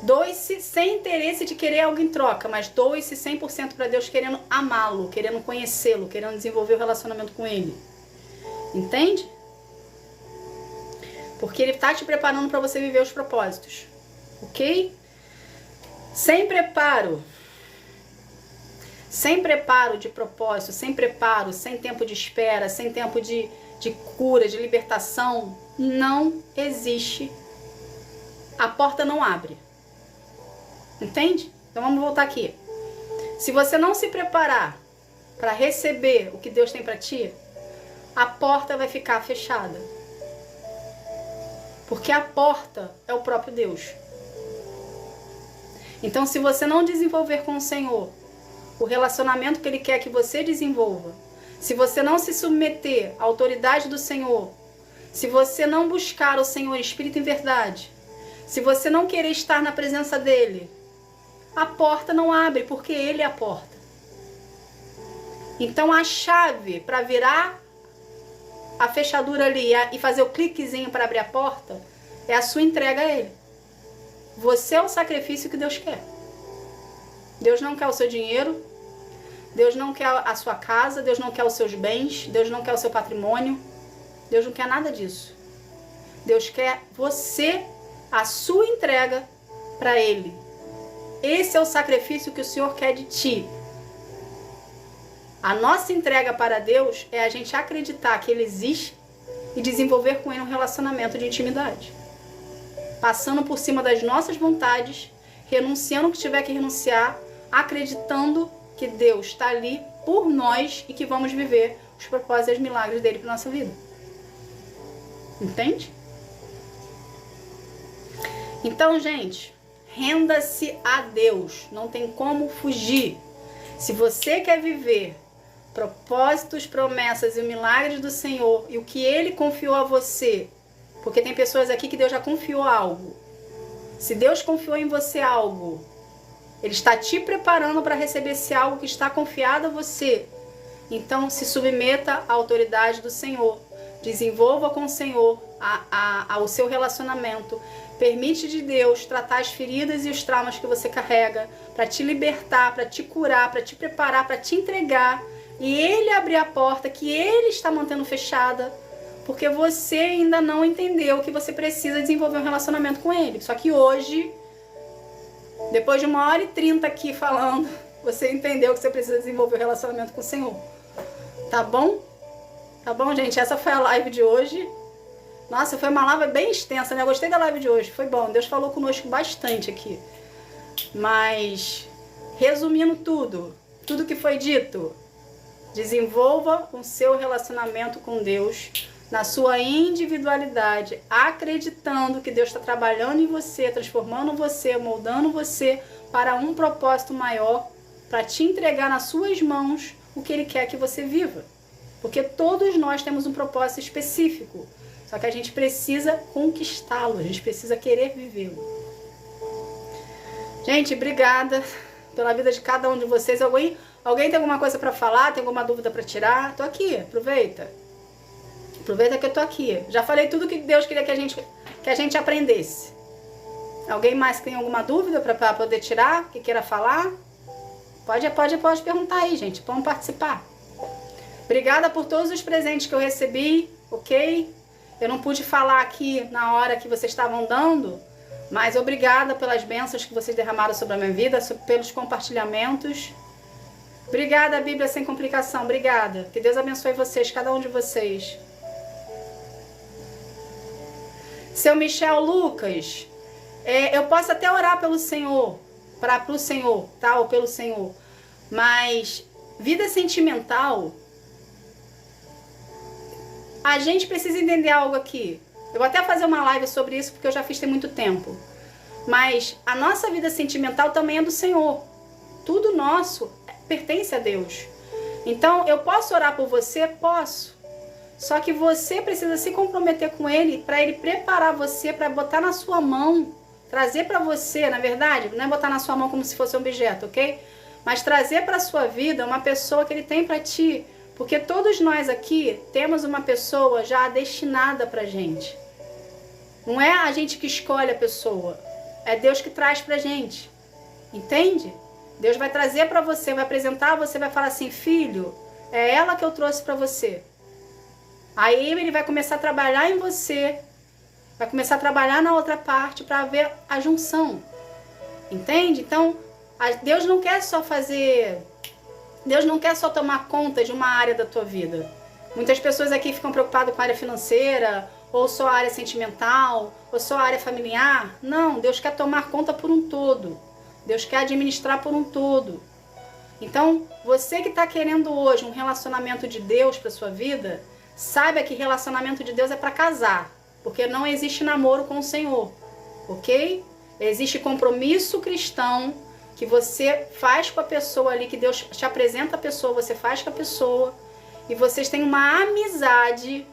Doe-se sem interesse de querer algo em troca, mas doe-se 100% para Deus, querendo amá-lo, querendo conhecê-lo, querendo desenvolver o relacionamento com Ele. Entende? Porque Ele está te preparando para você viver os propósitos. Ok? Sem preparo, sem preparo de propósito, sem preparo, sem tempo de espera, sem tempo de cura, de libertação, não existe. A porta não abre. Entende? Então vamos voltar aqui. Se você não se preparar para receber o que Deus tem para ti, a porta vai ficar fechada. Porque a porta é o próprio Deus. Então, se você não desenvolver com o Senhor o relacionamento que Ele quer que você desenvolva, se você não se submeter à autoridade do Senhor, se você não buscar o Senhor em espírito e em verdade, se você não querer estar na presença dEle, a porta não abre, porque Ele é a porta. Então a chave para virar a fechadura ali e fazer o cliquezinho para abrir a porta é a sua entrega a Ele. Você é o sacrifício que Deus quer. Deus não quer o seu dinheiro, Deus não quer a sua casa, Deus não quer os seus bens, Deus não quer o seu patrimônio, Deus não quer nada disso. Deus quer você, a sua entrega para Ele. Esse é o sacrifício que o Senhor quer de ti. A nossa entrega para Deus é a gente acreditar que Ele existe e desenvolver com Ele um relacionamento de intimidade. Passando por cima das nossas vontades, renunciando o que tiver que renunciar, acreditando que Deus está ali por nós e que vamos viver os propósitos e os milagres dele para nossa vida. Entende? Então, gente, renda-se a Deus. Não tem como fugir. Se você quer viver propósitos, promessas e milagres do Senhor e o que Ele confiou a você, porque tem pessoas aqui que Deus já confiou algo. Se Deus confiou em você algo, Ele está te preparando para receber esse algo que está confiado a você. Então, se submeta à autoridade do Senhor. Desenvolva com o Senhor o seu relacionamento. Permite de Deus tratar as feridas e os traumas que você carrega para te libertar, para te curar, para te preparar, para te entregar. E Ele abrir a porta que Ele está mantendo fechada, porque você ainda não entendeu que você precisa desenvolver um relacionamento com Ele. Só que hoje, depois de 1h30 aqui falando, você entendeu que você precisa desenvolver um relacionamento com o Senhor. Tá bom? Tá bom, gente? Essa foi a live de hoje. Nossa, foi uma live bem extensa, né? Eu gostei da live de hoje. Foi bom. Deus falou conosco bastante aqui. Mas, resumindo tudo que foi dito, desenvolva o seu relacionamento com Deus na sua individualidade, acreditando que Deus está trabalhando em você, transformando você, moldando você para um propósito maior, para te entregar nas suas mãos o que Ele quer que você viva. Porque todos nós temos um propósito específico, só que a gente precisa conquistá-lo, a gente precisa querer vivê-lo. Gente, obrigada pela vida de cada um de vocês. Alguém tem alguma coisa para falar? Tem alguma dúvida para tirar? Tô aqui, aproveita. Aproveita que eu tô aqui. Já falei tudo que Deus queria que a gente aprendesse. Alguém mais tem alguma dúvida para poder tirar? Que queira falar? Pode perguntar aí, gente. Vamos participar. Obrigada por todos os presentes que eu recebi, ok? Eu não pude falar aqui na hora que vocês estavam dando, mas obrigada pelas bênçãos que vocês derramaram sobre a minha vida, pelos compartilhamentos. Obrigada, Bíblia Sem Complicação. Obrigada. Que Deus abençoe vocês, cada um de vocês. Seu Michel Lucas, eu posso até orar pelo Senhor, pro Senhor, tá? Ou pelo Senhor. Mas vida sentimental, a gente precisa entender algo aqui. Eu vou até fazer uma live sobre isso, porque eu já fiz tem muito tempo. Mas a nossa vida sentimental também é do Senhor. Tudo nosso pertence a Deus. Então, eu posso orar por você? Posso. Só que você precisa se comprometer com Ele para Ele preparar você, para botar na sua mão, trazer para você, na verdade, não é botar na sua mão como se fosse um objeto, ok? Mas trazer para a sua vida uma pessoa que Ele tem para ti. Porque todos nós aqui temos uma pessoa já destinada pra gente. Não é a gente que escolhe a pessoa, é Deus que traz pra gente. Entende? Deus vai trazer pra você, vai apresentar, você vai falar assim: filho, é ela que eu trouxe pra você. Aí Ele vai começar a trabalhar em você, vai começar a trabalhar na outra parte para ver a junção. Entende? Então, Deus não quer só fazer Deus não quer só tomar conta de uma área da tua vida. Muitas pessoas aqui ficam preocupadas com a área financeira, ou só a área sentimental, ou só a área familiar. Não, Deus quer tomar conta por um todo. Deus quer administrar por um todo. Então, você que está querendo hoje um relacionamento de Deus para sua vida, saiba que relacionamento de Deus é para casar, porque não existe namoro com o Senhor, ok? Existe compromisso cristão que você faz com a pessoa ali, que Deus te apresenta a pessoa, você faz com a pessoa, e vocês têm uma amizade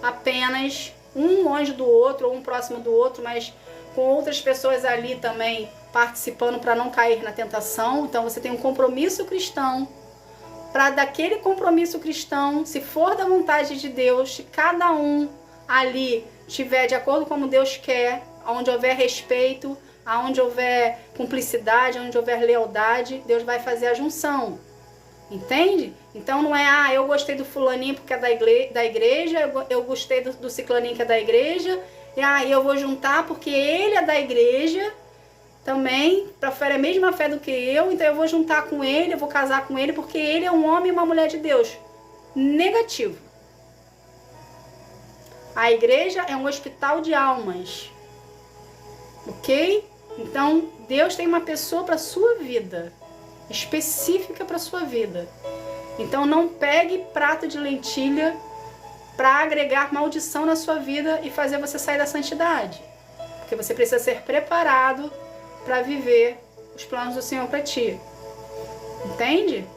apenas um longe do outro, ou um próximo do outro, mas com outras pessoas ali também participando para não cair na tentação. Então você tem um compromisso cristão, para daquele compromisso cristão, se for da vontade de Deus, se cada um ali estiver de acordo com como Deus quer, onde houver respeito, aonde houver cumplicidade, onde houver lealdade, Deus vai fazer a junção. Entende? Então não é, eu gostei do fulaninho porque é da igreja, eu gostei do ciclaninho que é da igreja, e eu vou juntar porque ele é da igreja também, profere a mesma fé do que eu, então eu vou juntar com ele, eu vou casar com ele porque ele é um homem e uma mulher de Deus. Negativo. A igreja é um hospital de almas. Ok? Então, Deus tem uma pessoa para sua vida, específica para sua vida. Então, não pegue prato de lentilha para agregar maldição na sua vida e fazer você sair da santidade. Porque você precisa ser preparado para viver os planos do Senhor para ti. Entende?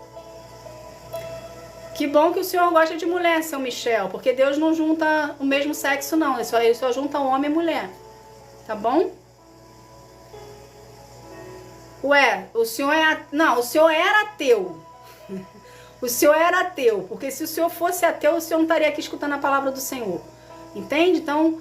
Que bom que o Senhor gosta de mulher, seu Michel, porque Deus não junta o mesmo sexo, não. Ele só junta homem e mulher. Tá bom? Ué, o senhor é... Não, o senhor era ateu. O senhor era ateu, porque se o senhor fosse ateu, o senhor não estaria aqui escutando a palavra do Senhor. Entende? Então,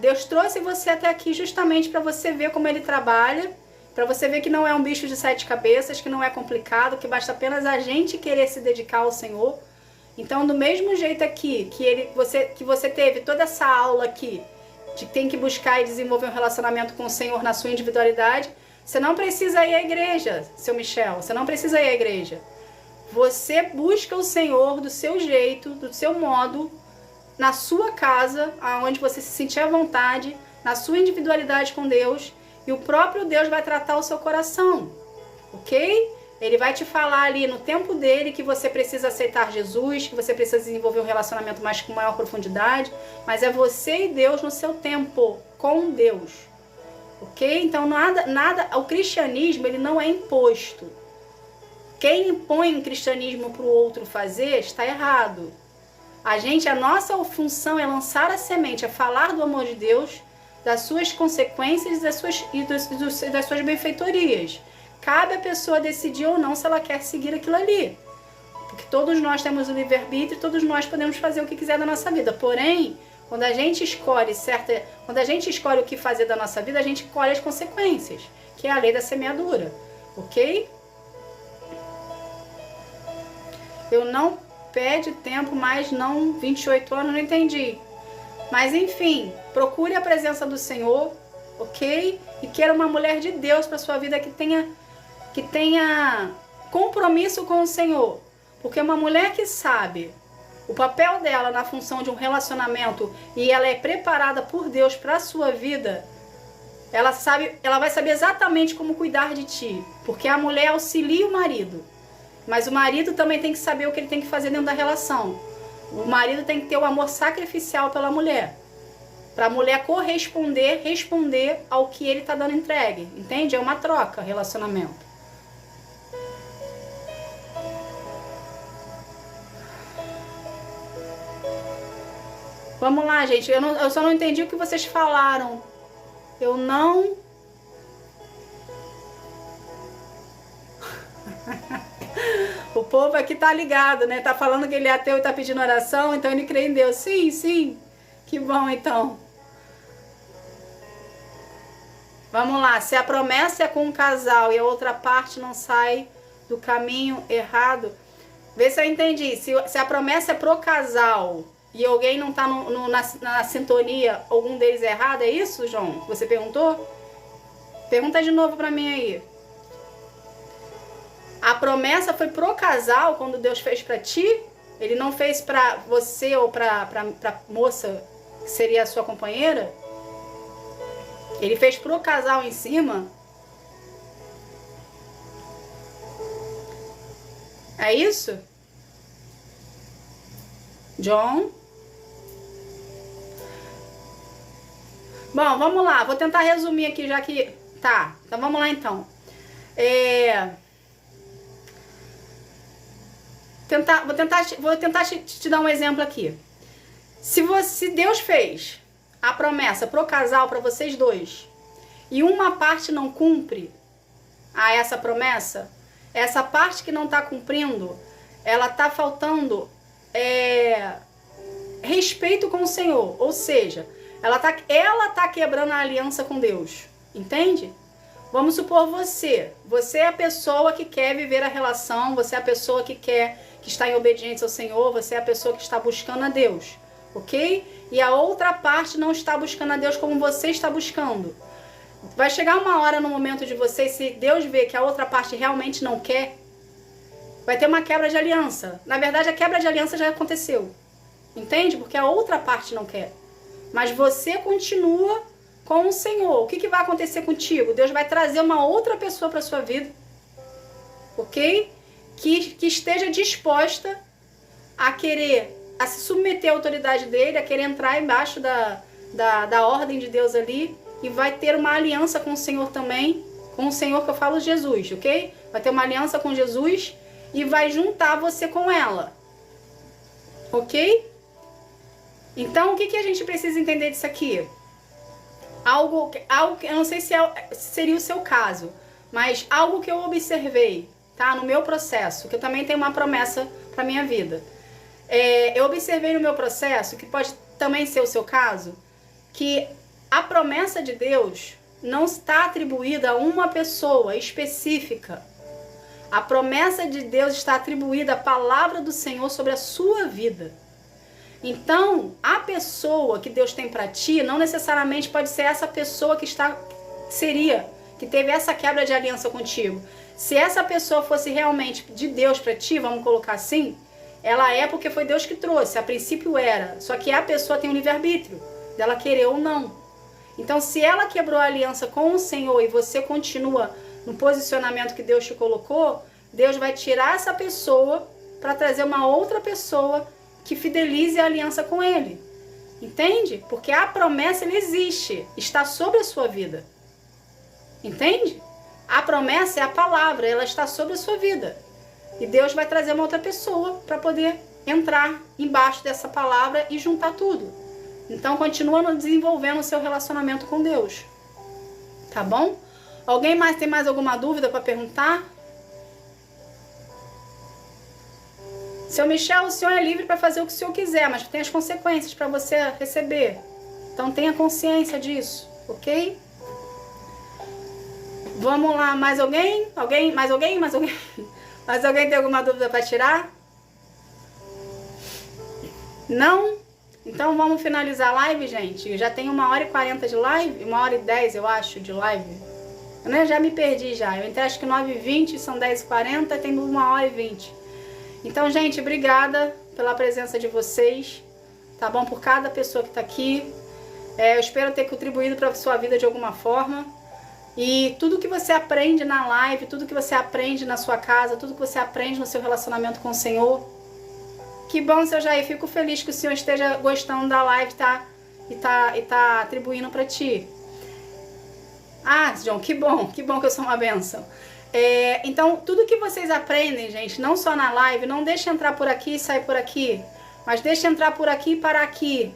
Deus trouxe você até aqui justamente para você ver como ele trabalha, para você ver que não é um bicho de 7 cabeças, que não é complicado, que basta apenas a gente querer se dedicar ao Senhor. Então, do mesmo jeito aqui, que você teve toda essa aula aqui, de que tem que buscar e desenvolver um relacionamento com o Senhor na sua individualidade, você não precisa ir à igreja, seu Michel, você não precisa ir à igreja. Você busca o Senhor do seu jeito, do seu modo, na sua casa, aonde você se sentir à vontade, na sua individualidade com Deus, e o próprio Deus vai tratar o seu coração, ok? Ele vai te falar ali no tempo dele que você precisa aceitar Jesus, que você precisa desenvolver um relacionamento mais com maior profundidade, mas é você e Deus no seu tempo, com Deus, ok? Então o cristianismo ele não é imposto. Quem impõe um cristianismo para o outro fazer está errado. A nossa função é lançar a semente, é falar do amor de Deus, das suas consequências e das suas benfeitorias. Cabe a pessoa decidir ou não se ela quer seguir aquilo ali. Porque todos nós temos o livre-arbítrio, todos nós podemos fazer o que quiser da nossa vida. Porém, quando a gente escolhe o que fazer da nossa vida, a gente colhe as consequências, que é a lei da semeadura. Ok? Eu não perde tempo, mas não 28 anos, não entendi. Mas enfim, procure a presença do Senhor, ok? E queira uma mulher de Deus para sua vida que tenha compromisso com o Senhor. Porque uma mulher que sabe o papel dela na função de um relacionamento e ela é preparada por Deus para a sua vida, ela vai saber exatamente como cuidar de ti. Porque a mulher auxilia o marido. Mas o marido também tem que saber o que ele tem que fazer dentro da relação. O marido tem que ter o amor sacrificial pela mulher. Para a mulher responder ao que ele está dando entregue. Entende? É uma troca, relacionamento. Vamos lá, gente. Eu só não entendi o que vocês falaram. Eu não... O povo aqui tá ligado, né? Tá falando que ele é ateu e tá pedindo oração, então ele crê em Deus. Sim, sim. Que bom, então. Vamos lá. Se a promessa é com um casal e a outra parte não sai do caminho errado... Vê se eu entendi. Se a promessa é pro casal e alguém não tá na sintonia, algum deles é errado, é isso, João? Você perguntou? Pergunta de novo pra mim aí. A promessa foi pro casal quando Deus fez para ti. Ele não fez para você ou para moça que seria a sua companheira. Ele fez pro casal em cima. É isso? John? Bom, vamos lá. Vou tentar resumir aqui, já que... Tá, então vamos lá então. Vou tentar te dar um exemplo aqui. Se Deus fez a promessa pro casal, para vocês dois, e uma parte não cumpre a essa promessa, essa parte que não tá cumprindo, ela tá faltando respeito com o Senhor, ou seja, ela tá quebrando a aliança com Deus, entende? Vamos supor você é a pessoa que quer viver a relação, você é a pessoa que está em obediência ao Senhor, você é a pessoa que está buscando a Deus, ok? E a outra parte não está buscando a Deus como você está buscando. Vai chegar uma hora no momento de vocês, se Deus vê que a outra parte realmente não quer, vai ter uma quebra de aliança. Na verdade, a quebra de aliança já aconteceu, entende? Porque a outra parte não quer. Mas você continua com o Senhor. O que vai acontecer contigo? Deus vai trazer uma outra pessoa para sua vida, ok? Que esteja disposta a se submeter à autoridade dele, a querer entrar embaixo da ordem de Deus ali, e vai ter uma aliança com o Senhor também, com o Senhor que eu falo Jesus, ok? Vai ter uma aliança com Jesus e vai juntar você com ela, ok? Então, o que a gente precisa entender disso aqui? Algo que eu não sei se seria o seu caso, mas algo que eu observei, tá? No meu processo, que eu também tenho uma promessa para minha vida. Eu observei no meu processo, que pode também ser o seu caso, que a promessa de Deus não está atribuída a uma pessoa específica. A promessa de Deus está atribuída à palavra do Senhor sobre a sua vida. Então, a pessoa que Deus tem para ti não necessariamente pode ser essa pessoa que teve essa quebra de aliança contigo. Se essa pessoa fosse realmente de Deus para ti, vamos colocar assim, ela é porque foi Deus que trouxe, a princípio era. Só que a pessoa tem um livre-arbítrio, dela querer ou não. Então, se ela quebrou a aliança com o Senhor e você continua no posicionamento que Deus te colocou, Deus vai tirar essa pessoa para trazer uma outra pessoa que fidelize a aliança com ele. Entende? Porque a promessa, ela existe, está sobre a sua vida. Entende? A promessa é a palavra, ela está sobre a sua vida. E Deus vai trazer uma outra pessoa para poder entrar embaixo dessa palavra e juntar tudo. Então, continua desenvolvendo o seu relacionamento com Deus. Tá bom? Alguém mais tem mais alguma dúvida para perguntar? Seu Michel, o senhor é livre para fazer o que o senhor quiser, mas tem as consequências para você receber. Então, tenha consciência disso, ok? Vamos lá, mais alguém? Mais alguém? Mais alguém tem alguma dúvida para tirar? Não? Então vamos finalizar a live, gente. Já tem 1h40 de live, 1h10 eu acho de live. Eu já me perdi já. Eu entrei acho que 9h20, são 10h40, tem 1h20. Então, gente, obrigada pela presença de vocês, tá bom? Por cada pessoa que tá aqui. Eu espero ter contribuído para a sua vida de alguma forma. E tudo que você aprende na live, tudo que você aprende na sua casa, tudo que você aprende no seu relacionamento com o Senhor. Que bom, seu Jair. Fico feliz que o senhor esteja gostando da live, tá? E tá atribuindo para ti. Ah, John, que bom que eu sou uma bênção. Então, tudo que vocês aprendem, gente, não só na live, não deixe entrar por aqui e sair por aqui, mas deixe entrar por aqui e parar aqui,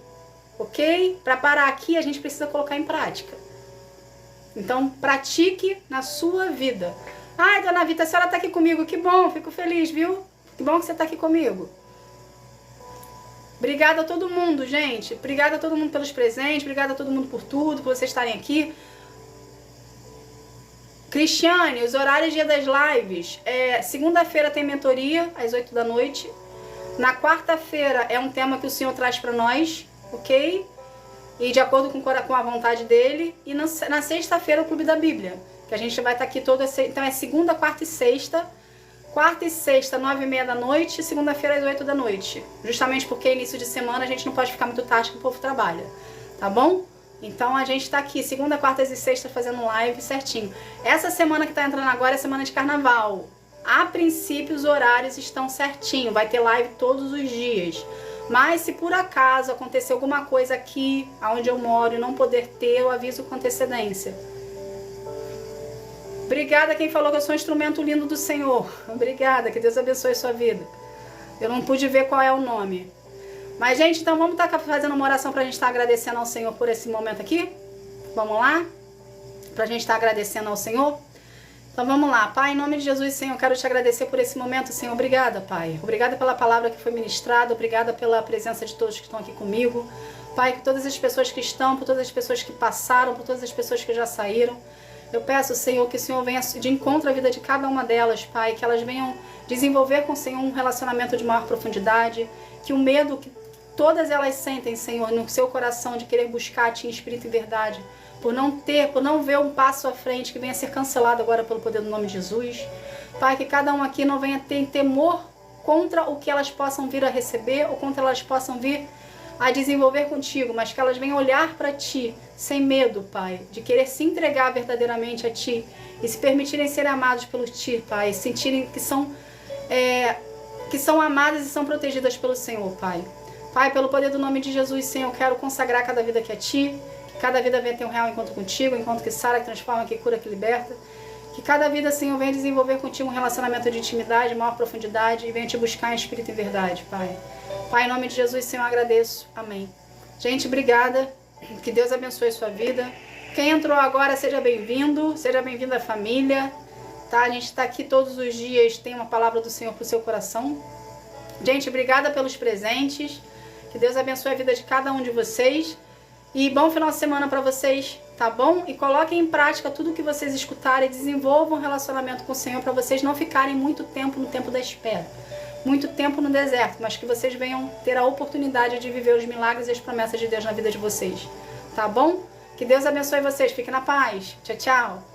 ok? Para parar aqui, a gente precisa colocar em prática. Então, pratique na sua vida. Ai, dona Vita, a senhora tá aqui comigo, que bom, fico feliz, viu? Que bom que você tá aqui comigo. Obrigada a todo mundo, gente. Obrigada a todo mundo pelos presentes, obrigada a todo mundo por tudo, por vocês estarem aqui. Cristiane, os horários dia das lives. Segunda-feira tem mentoria, às 8 da noite. Na quarta-feira é um tema que o Senhor traz para nós, ok? E de acordo com a vontade dele. E na sexta-feira o Clube da Bíblia, que a gente vai estar aqui toda... Então é segunda, quarta e sexta, Quarta e sexta, 9h30 da noite, segunda-feira às 8 da noite. Justamente porque início de semana a gente não pode ficar muito tarde que o povo trabalha, tá bom? Então a gente tá aqui, segunda, quartas e sexta fazendo live certinho. Essa semana que tá entrando agora é semana de carnaval. A princípio os horários estão certinho, vai ter live todos os dias. Mas se por acaso acontecer alguma coisa aqui, onde eu moro, e não poder ter, eu aviso com antecedência. Obrigada quem falou que eu sou um instrumento lindo do Senhor. Obrigada, que Deus abençoe sua vida. Eu não pude ver qual é o nome. Mas, gente, então vamos estar fazendo uma oração pra gente estar agradecendo ao Senhor por esse momento aqui? Vamos lá? Pra gente estar agradecendo ao Senhor? Então vamos lá. Pai, em nome de Jesus, Senhor, eu quero te agradecer por esse momento, Senhor. Obrigada, Pai. Obrigada pela palavra que foi ministrada. Obrigada pela presença de todos que estão aqui comigo. Pai, por todas as pessoas que estão, por todas as pessoas que passaram, por todas as pessoas que já saíram. Eu peço, Senhor, que o Senhor venha de encontro à vida de cada uma delas, Pai, que elas venham desenvolver com o Senhor um relacionamento de maior profundidade, que o medo que todas elas sentem, Senhor, no seu coração de querer buscar a Ti em espírito e verdade, por não ver um passo à frente, que venha ser cancelado agora pelo poder do nome de Jesus. Pai, que cada um aqui não venha ter temor contra o que elas possam vir a receber ou contra elas possam vir a desenvolver contigo, mas que elas venham olhar para Ti sem medo, Pai, de querer se entregar verdadeiramente a Ti e se permitirem ser amados pelo Ti, Pai, sentirem que são amadas e são protegidas pelo Senhor, Pai. Pai, pelo poder do nome de Jesus, Senhor, eu quero consagrar cada vida aqui a Ti, que cada vida venha ter um real encontro contigo, um encontro que sara, que transforma, que cura, que liberta. Que cada vida, Senhor, venha desenvolver contigo um relacionamento de intimidade, maior profundidade e venha te buscar em espírito e verdade, Pai. Pai, em nome de Jesus, Senhor, eu agradeço. Amém. Gente, obrigada. Que Deus abençoe a sua vida. Quem entrou agora, seja bem-vindo. Seja bem-vindo à família. Tá? A gente está aqui todos os dias, tem uma palavra do Senhor para o seu coração. Gente, obrigada pelos presentes. Que Deus abençoe a vida de cada um de vocês. E bom final de semana para vocês, tá bom? E coloquem em prática tudo que vocês escutarem. Desenvolvam um relacionamento com o Senhor para vocês não ficarem muito tempo no tempo da espera. Muito tempo no deserto, mas que vocês venham ter a oportunidade de viver os milagres e as promessas de Deus na vida de vocês. Tá bom? Que Deus abençoe vocês. Fiquem na paz. Tchau, tchau.